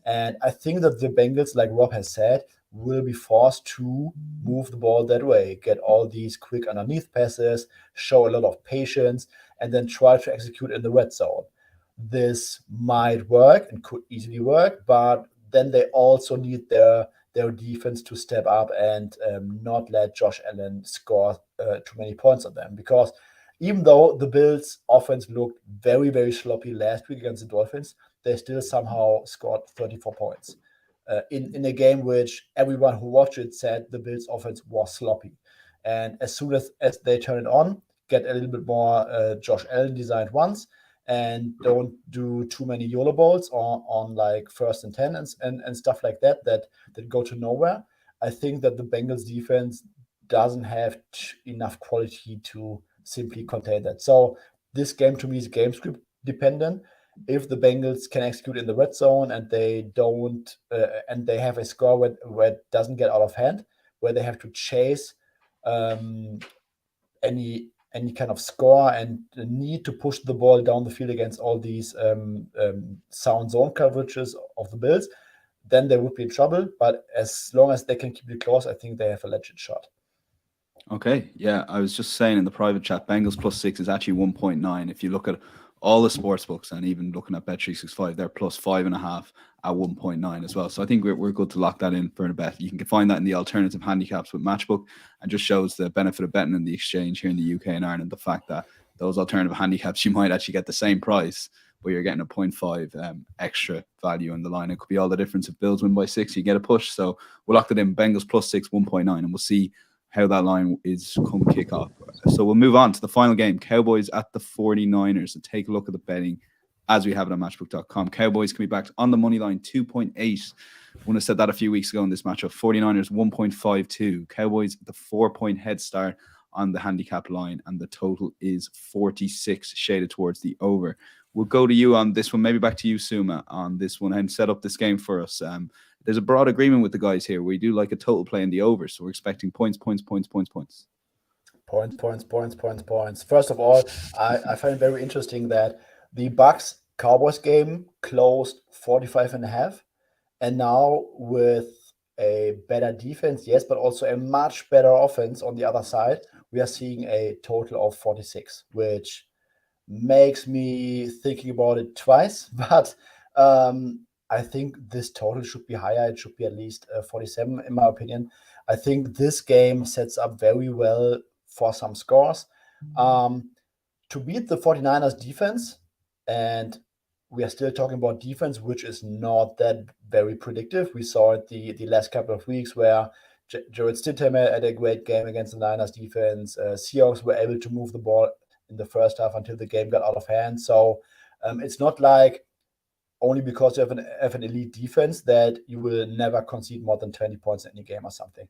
And I think that the Bengals, like Rob has said, will be forced to move the ball that way, get all these quick underneath passes, show a lot of patience, and then try to execute in the red zone. This might work and could easily work, but then they also need their defense to step up and not let Josh Allen score too many points on them. Because even though the Bills' offense looked very, very sloppy last week against the Dolphins, they still somehow scored 34 points in a game which everyone who watched it said the Bills' offense was sloppy. And as soon as they turn it on, get a little bit more Josh Allen designed ones, and don't do too many YOLO balls on like 1st and 10 and stuff like that go to nowhere. I think that the Bengals defense doesn't have enough quality to simply contain that. So this game to me is game script dependent. If the Bengals can execute in the red zone and they don't, and they have a score where it doesn't get out of hand, where they have to chase any kind of score and the need to push the ball down the field against all these sound zone coverages of the Bills, then they would be in trouble. But as long as they can keep it close, I think they have a legit shot. Okay, yeah, I was just saying in the private chat, Bengals +6 is actually 1.9. If you look at all the sports books and even looking at Bet365, they're +5.5 at 1.9 as well. So I think we're good to lock that in for a bet. You can find that in the alternative handicaps with Matchbook, and just shows the benefit of betting in the exchange here in the UK and Ireland. The fact that those alternative handicaps, you might actually get the same price, but you're getting a 0.5 extra value in the line. It could be all the difference. If Bills win by 6, you get a push. So we'll lock it in. Bengals +6, 1.9, and we'll see how that line is come kick off. So we'll move on to the final game, Cowboys at the 49ers, and take a look at the betting as we have it on matchbook.com. Cowboys can be backed on the money line 2.8. I want to said that a few weeks ago in this matchup. 49ers 1.52. Cowboys the 4-point head start on the handicap line, and the total is 46, shaded towards the over. We'll go to you on this one, maybe back to you, Suma, on this one, and set up this game for us. There's a broad agreement with the guys here. We do like a total play in the over, so we're expecting points. Points. First of all, I find it very interesting that the Bucks Cowboys game closed 45.5, and now with a better defense, yes, but also a much better offense on the other side, we are seeing a total of 46, which makes me thinking about it twice. But I think this total should be higher. It should be at least 47, in my opinion. I think this game sets up very well for some scores. To beat the 49ers defense, and we are still talking about defense, which is not that very predictive. We saw it the last couple of weeks where Jared Stidham had a great game against the Niners defense. Seahawks were able to move the ball in the first half until the game got out of hand. So it's not like only because you have an elite defense that you will never concede more than 20 points in any game or something.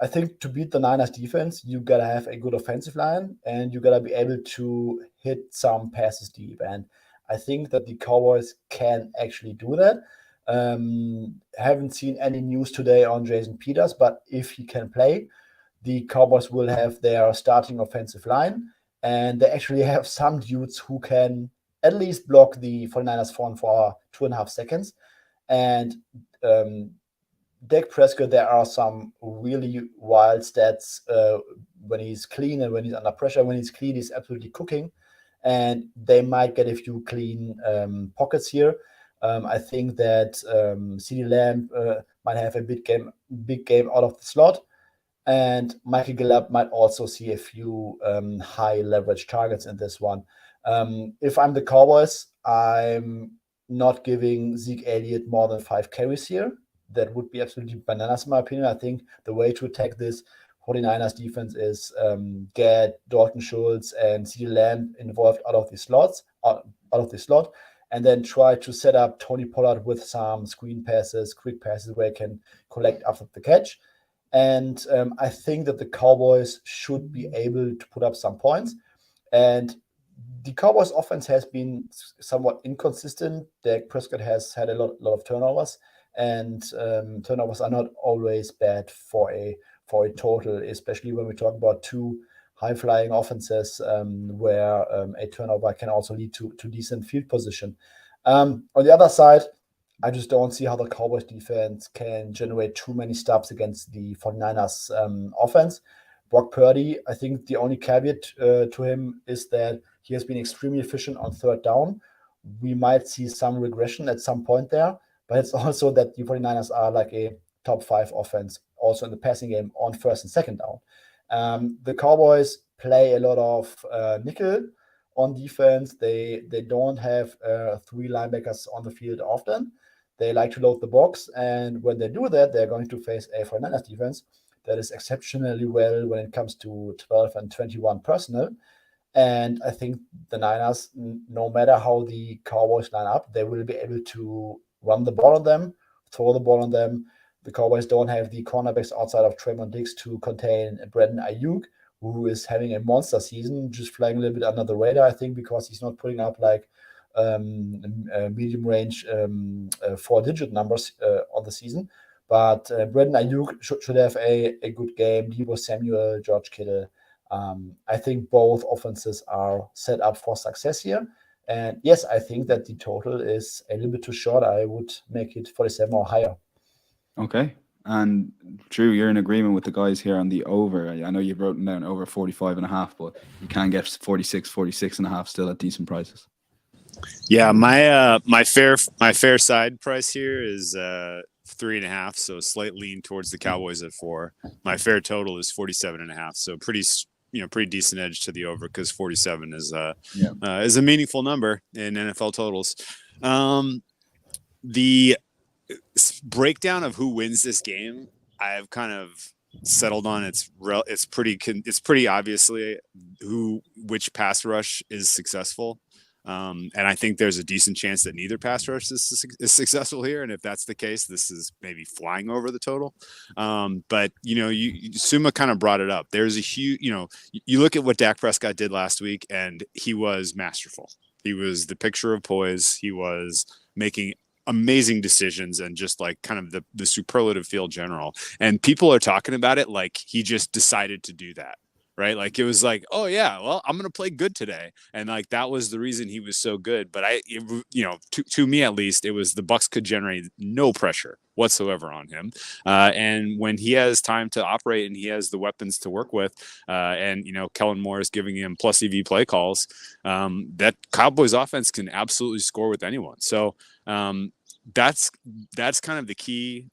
I think to beat the Niners defense, you got to have a good offensive line, and you got to be able to hit some passes deep. And I think that the Cowboys can actually do that. Haven't seen any news today on Jason Peters, but if he can play, the Cowboys will have their starting offensive line, and they actually have some dudes who can at least block the 49ers for 2.5 seconds. And Dak Prescott, there are some really wild stats when he's clean and when he's under pressure. When he's clean, he's absolutely cooking, and they might get a few clean pockets here. I think that CeeDee Lamb might have a big game out of the slot, and Michael Gallup might also see a few high leverage targets in this one. If I'm the Cowboys, I'm not giving Zeke Elliott more than 5 carries here. That would be absolutely bananas in my opinion. I think the way to attack this 49ers defense is get Dalton Schultz and CeeDee Lamb involved out of the slot, and then try to set up Tony Pollard with some screen passes, quick passes where he can collect after the catch. And I think that the Cowboys should be able to put up some points. And the Cowboys offense has been somewhat inconsistent. Dak Prescott has had a lot of turnovers, and turnovers are not always bad for a total, especially when we talk about two high-flying offenses where a turnover can also lead to decent field position. On the other side, I just don't see how the Cowboys defense can generate too many stops against the 49ers offense. Brock Purdy, I think the only caveat to him is that he has been extremely efficient on third down. We might see some regression at some point there, but it's also that the 49ers are like a top 5 offense also in the passing game on first and second down. The Cowboys play a lot of nickel on defense. They don't have 3 linebackers on the field often. They like to load the box, and when they do that, they're going to face a 49ers defense that is exceptionally well when it comes to 12 and 21 personnel. And I think the Niners, no matter how the Cowboys line up, they will be able to run the ball on them, throw the ball on them. The Cowboys don't have the cornerbacks outside of Trayvon Diggs to contain Brandon Ayuk, who is having a monster season, just flying a little bit under the radar, I think, because he's not putting up like medium range 4-digit numbers on the season. But Brandon Ayuk should have a good game. Deebo Samuel, George Kittle. I think both offenses are set up for success here. And yes, I think that the total is a little bit too short. I would make it 47 or higher. Okay. And Drew, you're in agreement with the guys here on the over. I know you've written down over 45.5, but you can get 46.5 still at decent prices. Yeah, my fair side price here is 3.5, so slight lean towards the Cowboys at 4. My fair total is 47.5, so pretty decent edge to the over, because 47 is a meaningful number in NFL totals. The breakdown of who wins this game, I've kind of settled on. It's pretty obviously which pass rush is successful. And I think there's a decent chance that neither pass rush is successful here. And if that's the case, this is maybe flying over the total. But, Suma kind of brought it up. There's a huge, you look at what Dak Prescott did last week, and he was masterful. He was the picture of poise. He was making amazing decisions and just like kind of the superlative field general. And people are talking about it like he just decided to do that. Right. Like it was like, oh, yeah, well, I'm going to play good today. And like that was the reason he was so good. But to me, at least, it was the Bucs could generate no pressure whatsoever on him. And when he has time to operate and he has the weapons to work with, and Kellen Moore is giving him plus EV play calls, that Cowboys offense can absolutely score with anyone. So that's kind of the key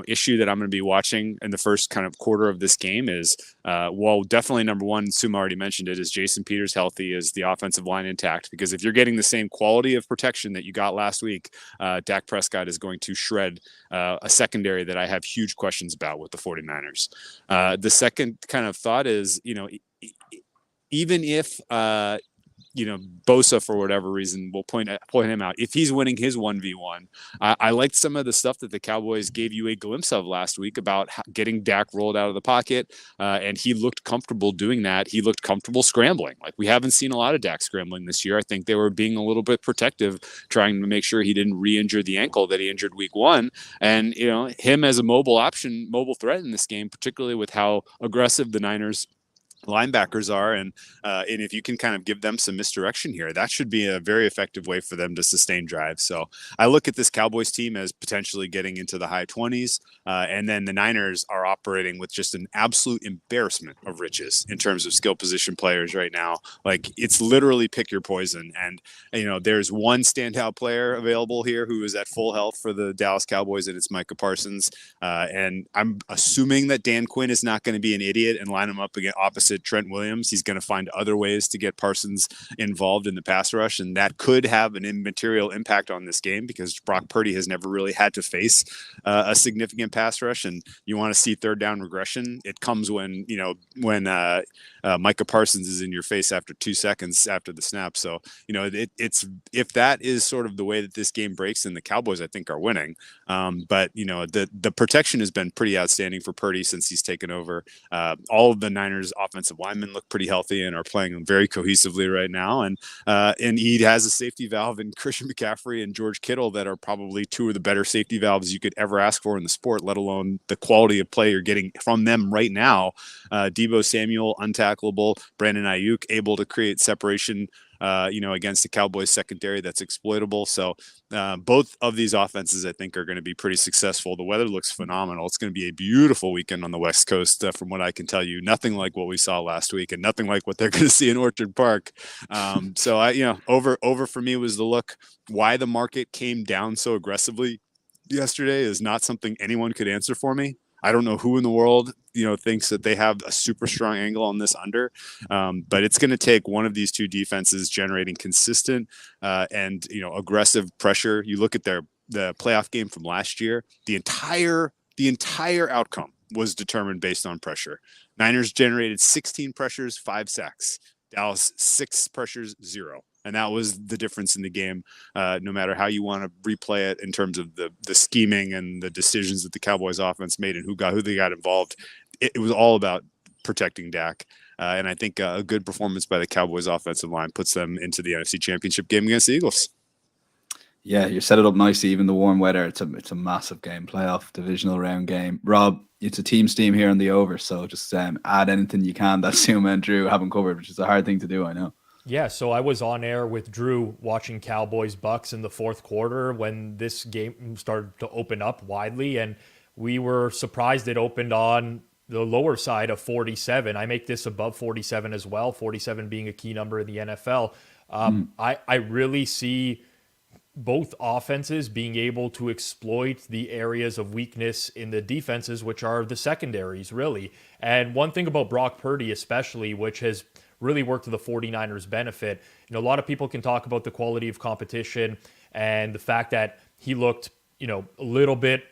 issue that I'm going to be watching in the first kind of quarter of this game is definitely number one, Suma already mentioned it, is Jason Peters healthy, is the offensive line intact, because if you're getting the same quality of protection that you got last week, Dak Prescott is going to shred a secondary that I have huge questions about with the 49ers. The second kind of thought is, even if Bosa, for whatever reason, will point him out. If he's winning his 1v1, I liked some of the stuff that the Cowboys gave you a glimpse of last week about getting Dak rolled out of the pocket, and he looked comfortable doing that. He looked comfortable scrambling. Like, we haven't seen a lot of Dak scrambling this year. I think they were being a little bit protective, trying to make sure he didn't re-injure the ankle that he injured week 1. And, him as a mobile threat in this game, particularly with how aggressive the Niners linebackers are, and if you can kind of give them some misdirection here, that should be a very effective way for them to sustain drives. So I look at this Cowboys team as potentially getting into the high 20s, and then the Niners are operating with just an absolute embarrassment of riches in terms of skill position players right now. Like, it's literally pick your poison, and there's one standout player available here who is at full health for the Dallas Cowboys, and it's Micah Parsons. And I'm assuming that Dan Quinn is not going to be an idiot and line him up against opposite Trent Williams. He's going to find other ways to get Parsons involved in the pass rush, and that could have an immaterial impact on this game because Brock Purdy has never really had to face a significant pass rush. And you want to see third down regression, it comes when Micah Parsons is in your face after 2 seconds after the snap. So it's if that is sort of the way that this game breaks, then the Cowboys, I think, are winning. But the protection has been pretty outstanding for Purdy since he's taken over. All of the Niners offensive linemen look pretty healthy and are playing very cohesively right now. And he has a safety valve in Christian McCaffrey and George Kittle that are probably two of the better safety valves you could ever ask for in the sport, let alone the quality of play you're getting from them right now. Deebo Samuel, untackleable. Brandon Ayuk, able to create separation against the Cowboys secondary that's exploitable. So both of these offenses, I think, are going to be pretty successful. The weather looks phenomenal. It's going to be a beautiful weekend on the West Coast, from what I can tell you. Nothing like what we saw last week, and nothing like what they're going to see in Orchard Park. So over for me was the look. Why the market came down so aggressively yesterday is not something anyone could answer for me. I don't know who in the world, thinks that they have a super strong angle on this under, but it's going to take one of these two defenses generating consistent and aggressive pressure. You look at the playoff game from last year, the entire outcome was determined based on pressure. Niners generated 16 pressures, 5 sacks. Dallas 6 pressures, 0. And that was the difference in the game, no matter how you want to replay it in terms of the scheming and the decisions that the Cowboys offense made and who they got involved. It was all about protecting Dak. And I think a good performance by the Cowboys offensive line puts them into the NFC Championship game against the Eagles. Yeah, you set it up nicely. Even the warm weather, it's a massive game, playoff divisional round game. Rob, it's a team steam here on the over, so just add anything you can that Suma and Drew haven't covered, which is a hard thing to do, I know. Yeah, so I was on air with Drew watching Cowboys-Bucks in the fourth quarter when this game started to open up widely, and we were surprised it opened on the lower side of 47. I make this above 47 as well, 47 being a key number in the NFL. I really see both offenses being able to exploit the areas of weakness in the defenses, which are the secondaries, really. And one thing about Brock Purdy especially, which has really worked to the 49ers' benefit. A lot of people can talk about the quality of competition and the fact that he looked, a little bit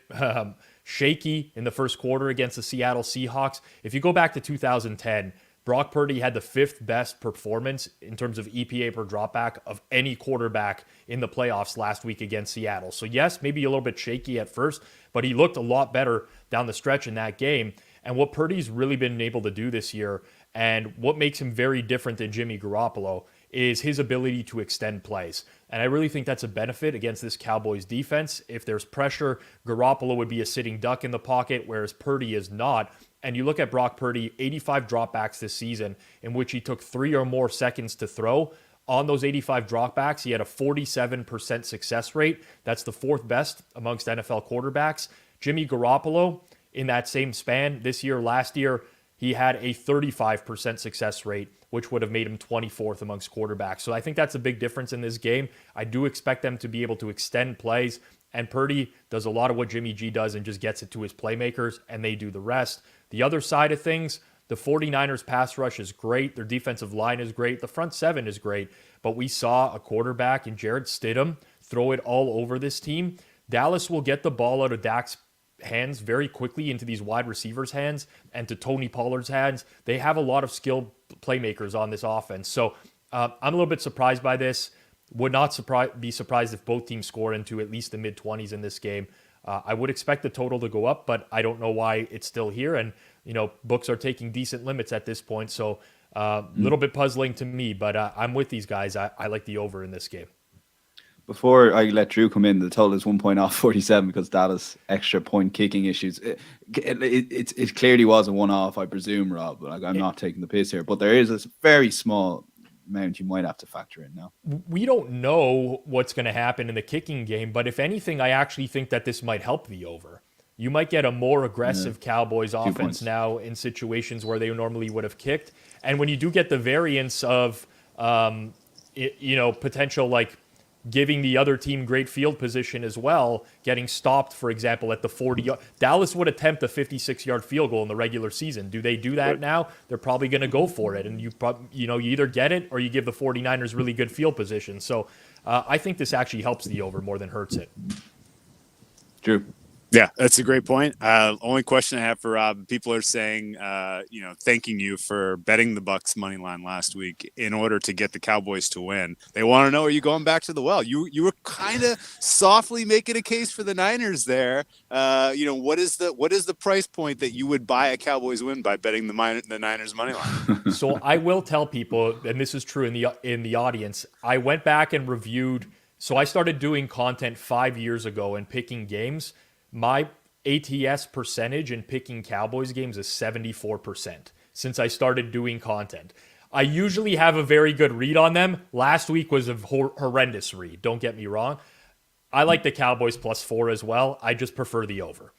shaky in the first quarter against the Seattle Seahawks. If you go back to 2010, Brock Purdy had the 5th best performance in terms of EPA per dropback of any quarterback in the playoffs last week against Seattle. So yes, maybe a little bit shaky at first, but he looked a lot better down the stretch in that game. And what Purdy's really been able to do this year, and what makes him very different than Jimmy Garoppolo, is his ability to extend plays. And I really think that's a benefit against this Cowboys defense. If there's pressure, Garoppolo would be a sitting duck in the pocket, whereas Purdy is not. And you look at Brock Purdy, 85 dropbacks this season, in which he took 3 or more seconds to throw. On those 85 dropbacks, he had a 47% success rate. That's the 4th best amongst NFL quarterbacks. Jimmy Garoppolo, in that same span, last year, he had a 35% success rate, which would have made him 24th amongst quarterbacks. So I think that's a big difference in this game. I do expect them to be able to extend plays, and Purdy does a lot of what Jimmy G does and just gets it to his playmakers, and they do the rest. The other side of things, the 49ers pass rush is great. Their defensive line is great. The front 7 is great. But we saw a quarterback in Jarrett Stidham throw it all over this team. Dallas will get the ball out of Dak's hands very quickly into these wide receivers' hands and to Tony Pollard's hands. They have a lot of skilled playmakers on this offense. So I'm a little bit surprised by this. Would not be surprised if both teams score into at least the mid-20s in this game. I would expect the total to go up, but I don't know why it's still here. And, books are taking decent limits at this point. So a little bit puzzling to me, but I'm with these guys. I like the over in this game. Before I let Drew come in, the total is 1 point off 47 because Dallas extra point kicking issues. It clearly was a one-off, I presume, Rob. Like, I'm not taking the piss here, but there is a very small amount you might have to factor in now. We don't know what's going to happen in the kicking game, but if anything, I actually think that this might help the over. You might get a more aggressive Cowboys offense now in situations where they normally would have kicked. And when you do get the variance of, potential like giving the other team great field position as well, getting stopped, for example, at the 40-yard. Dallas would attempt a 56-yard field goal in the regular season. Do they do that now? They're probably going to go for it. And you either get it or you give the 49ers really good field position. So I think this actually helps the over more than hurts it. Drew. Yeah, that's a great point. Only question I have for Rob, people are saying, thanking you for betting the Bucs money line last week in order to get the Cowboys to win. They want to know, are you going back to the well? You were kind of softly making a case for the Niners there. What is the price point that you would buy a Cowboys win by betting the Niners money line? So I will tell people, and this is true in the audience, I went back and reviewed. So I started doing content 5 years ago and picking games. My ATS percentage in picking Cowboys games is 74% since I started doing content. I usually have a very good read on them. Last week was a horrendous read. Don't get me wrong. I like the Cowboys +4 as well. I just prefer the over.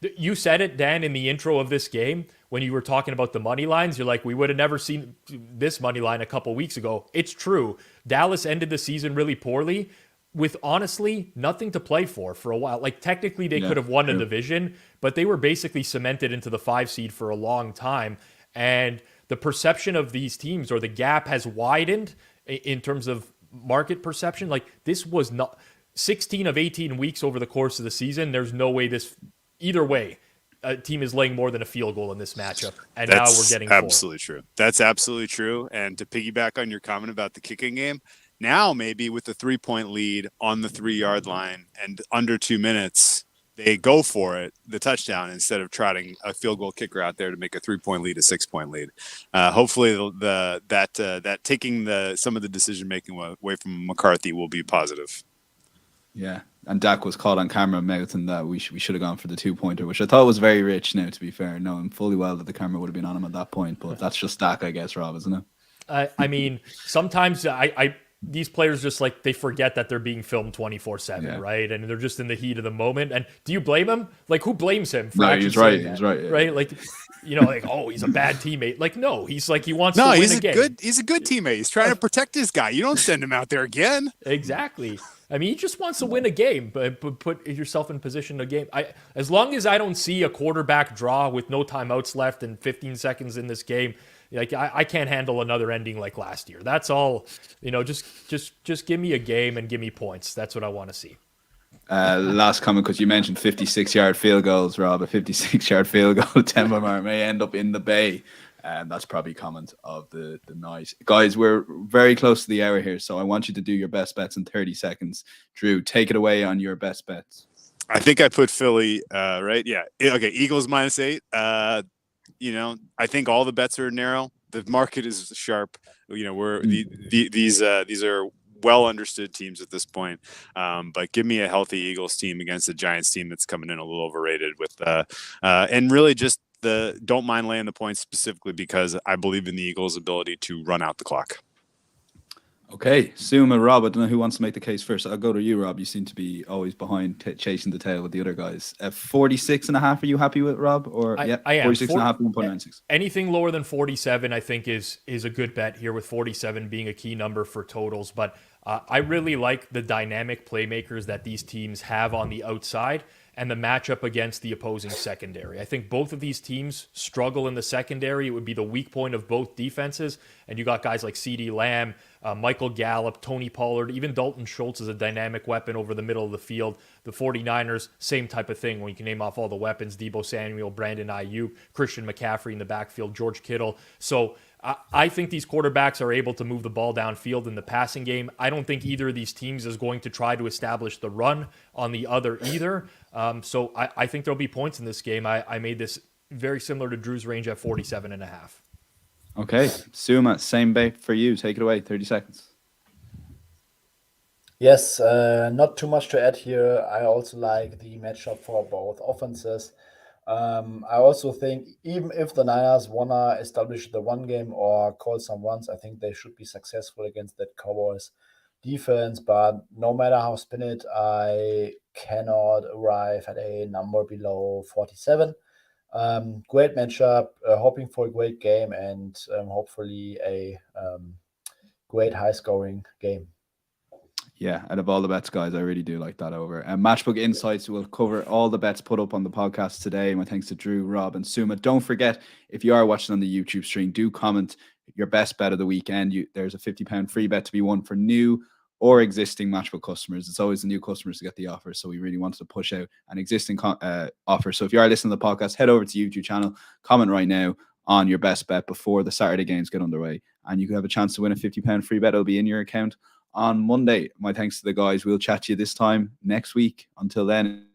You said it, Dan, in the intro of this game when you were talking about the money lines. You're like, we would have never seen this money line a couple weeks ago. It's true. Dallas ended the season really poorly, with honestly nothing to play for a while. Like, technically they could have won a division, but they were basically cemented into the 5 seed for a long time. And the perception of these teams, or the gap, has widened in terms of market perception. Like, this was not 16 of 18 weeks over the course of the season. There's no way either way, a team is laying more than a field goal in this matchup. And now we're getting absolutely true. That's absolutely true. And to piggyback on your comment about the kicking game, now, maybe with the 3-point lead on the 3-yard line and under 2 minutes, they go for it, the touchdown, instead of trotting a field goal kicker out there to make a 3-point lead, a 6-point lead. Hopefully, that taking some of the decision making away from McCarthy will be positive. Yeah, and Dak was caught on camera mouthing that we should have gone for the 2-pointer, which I thought was very rich. Now, to be fair, knowing fully well that the camera would have been on him at that point, but that's just Dak, I guess, Rob, isn't it? I mean, sometimes these players just, like, they forget that they're being filmed 24/7, right? And they're just in the heat of the moment. And do you blame him? Like, who blames him for he's right. He's right. Yeah. Right? Like, he's a bad teammate. Like, no, he's like, he wants to win a game. He's a good teammate. He's trying to protect his guy. You don't send him out there again. Exactly. I mean, he just wants to win a game, but put yourself in position to game. As long as I don't see a quarterback draw with no timeouts left and 15 seconds in this game, like, I can't handle another ending like last year. That's all. Just give me a game and give me points. That's what I want to see. Last comment, because you mentioned 56-yard field goals, Rob. A 56-yard field goal, Temple may end up in the bay. And that's probably comment of the night. Guys, we're very close to the hour here, so I want you to do your best bets in 30 seconds. Drew, take it away on your best bets. I think I put Philly, right? Yeah. Okay, Eagles -8. I think all the bets are narrow. The market is sharp. These are well understood teams at this point. But give me a healthy Eagles team against a Giants team that's coming in a little overrated and really just don't mind laying the points, specifically because I believe in the Eagles' ability to run out the clock. Okay, Suma, Rob, I don't know who wants to make the case first. I'll go to you, Rob. You seem to be always behind, chasing the tail with the other guys. 46.5, are you happy with, Rob? Or I am. 46.5, 1.96. Anything lower than 47, I think, is a good bet here, with 47 being a key number for totals. But I really like the dynamic playmakers that these teams have on the outside and the matchup against the opposing secondary. I think both of these teams struggle in the secondary. It would be the weak point of both defenses. And you got guys like CeeDee Lamb, Michael Gallup, Tony Pollard, even Dalton Schultz is a dynamic weapon over the middle of the field. The 49ers, same type of thing when you can name off all the weapons: Deebo Samuel, Brandon Ayuk, Christian McCaffrey in the backfield, George Kittle. So I think these quarterbacks are able to move the ball downfield in the passing game. I don't think either of these teams is going to try to establish the run on the other either. So I think there'll be points in this game. I made this very similar to Drew's range at 47.5. Okay, Suma, same bet for you. Take it away, 30 seconds. Yes, not too much to add here. I also like the matchup for both offenses. I also think even if the Niners wanna establish the one game or call some runs, I think they should be successful against that Cowboys defense. But no matter how spin it, I cannot arrive at a number below 47. Great matchup, hoping for a great game and hopefully a great high scoring game. Yeah, out of all the bets, guys, I really do like that over. And Matchbook Insights will cover all the bets put up on the podcast today. My thanks to Drew, Rob, and Suma. Don't forget, if you are watching on the YouTube stream, do comment your best bet of the weekend. There's a £50 free bet to be won for new or existing Matchbook customers. It's always the new customers to get the offer. So we really wanted to push out an existing offer. So if you are listening to the podcast, head over to the YouTube channel, comment right now on your best bet before the Saturday games get underway. And you can have a chance to win a £50 free bet. It'll be in your account on Monday. My thanks to the guys. We'll chat to you this time next week. Until then.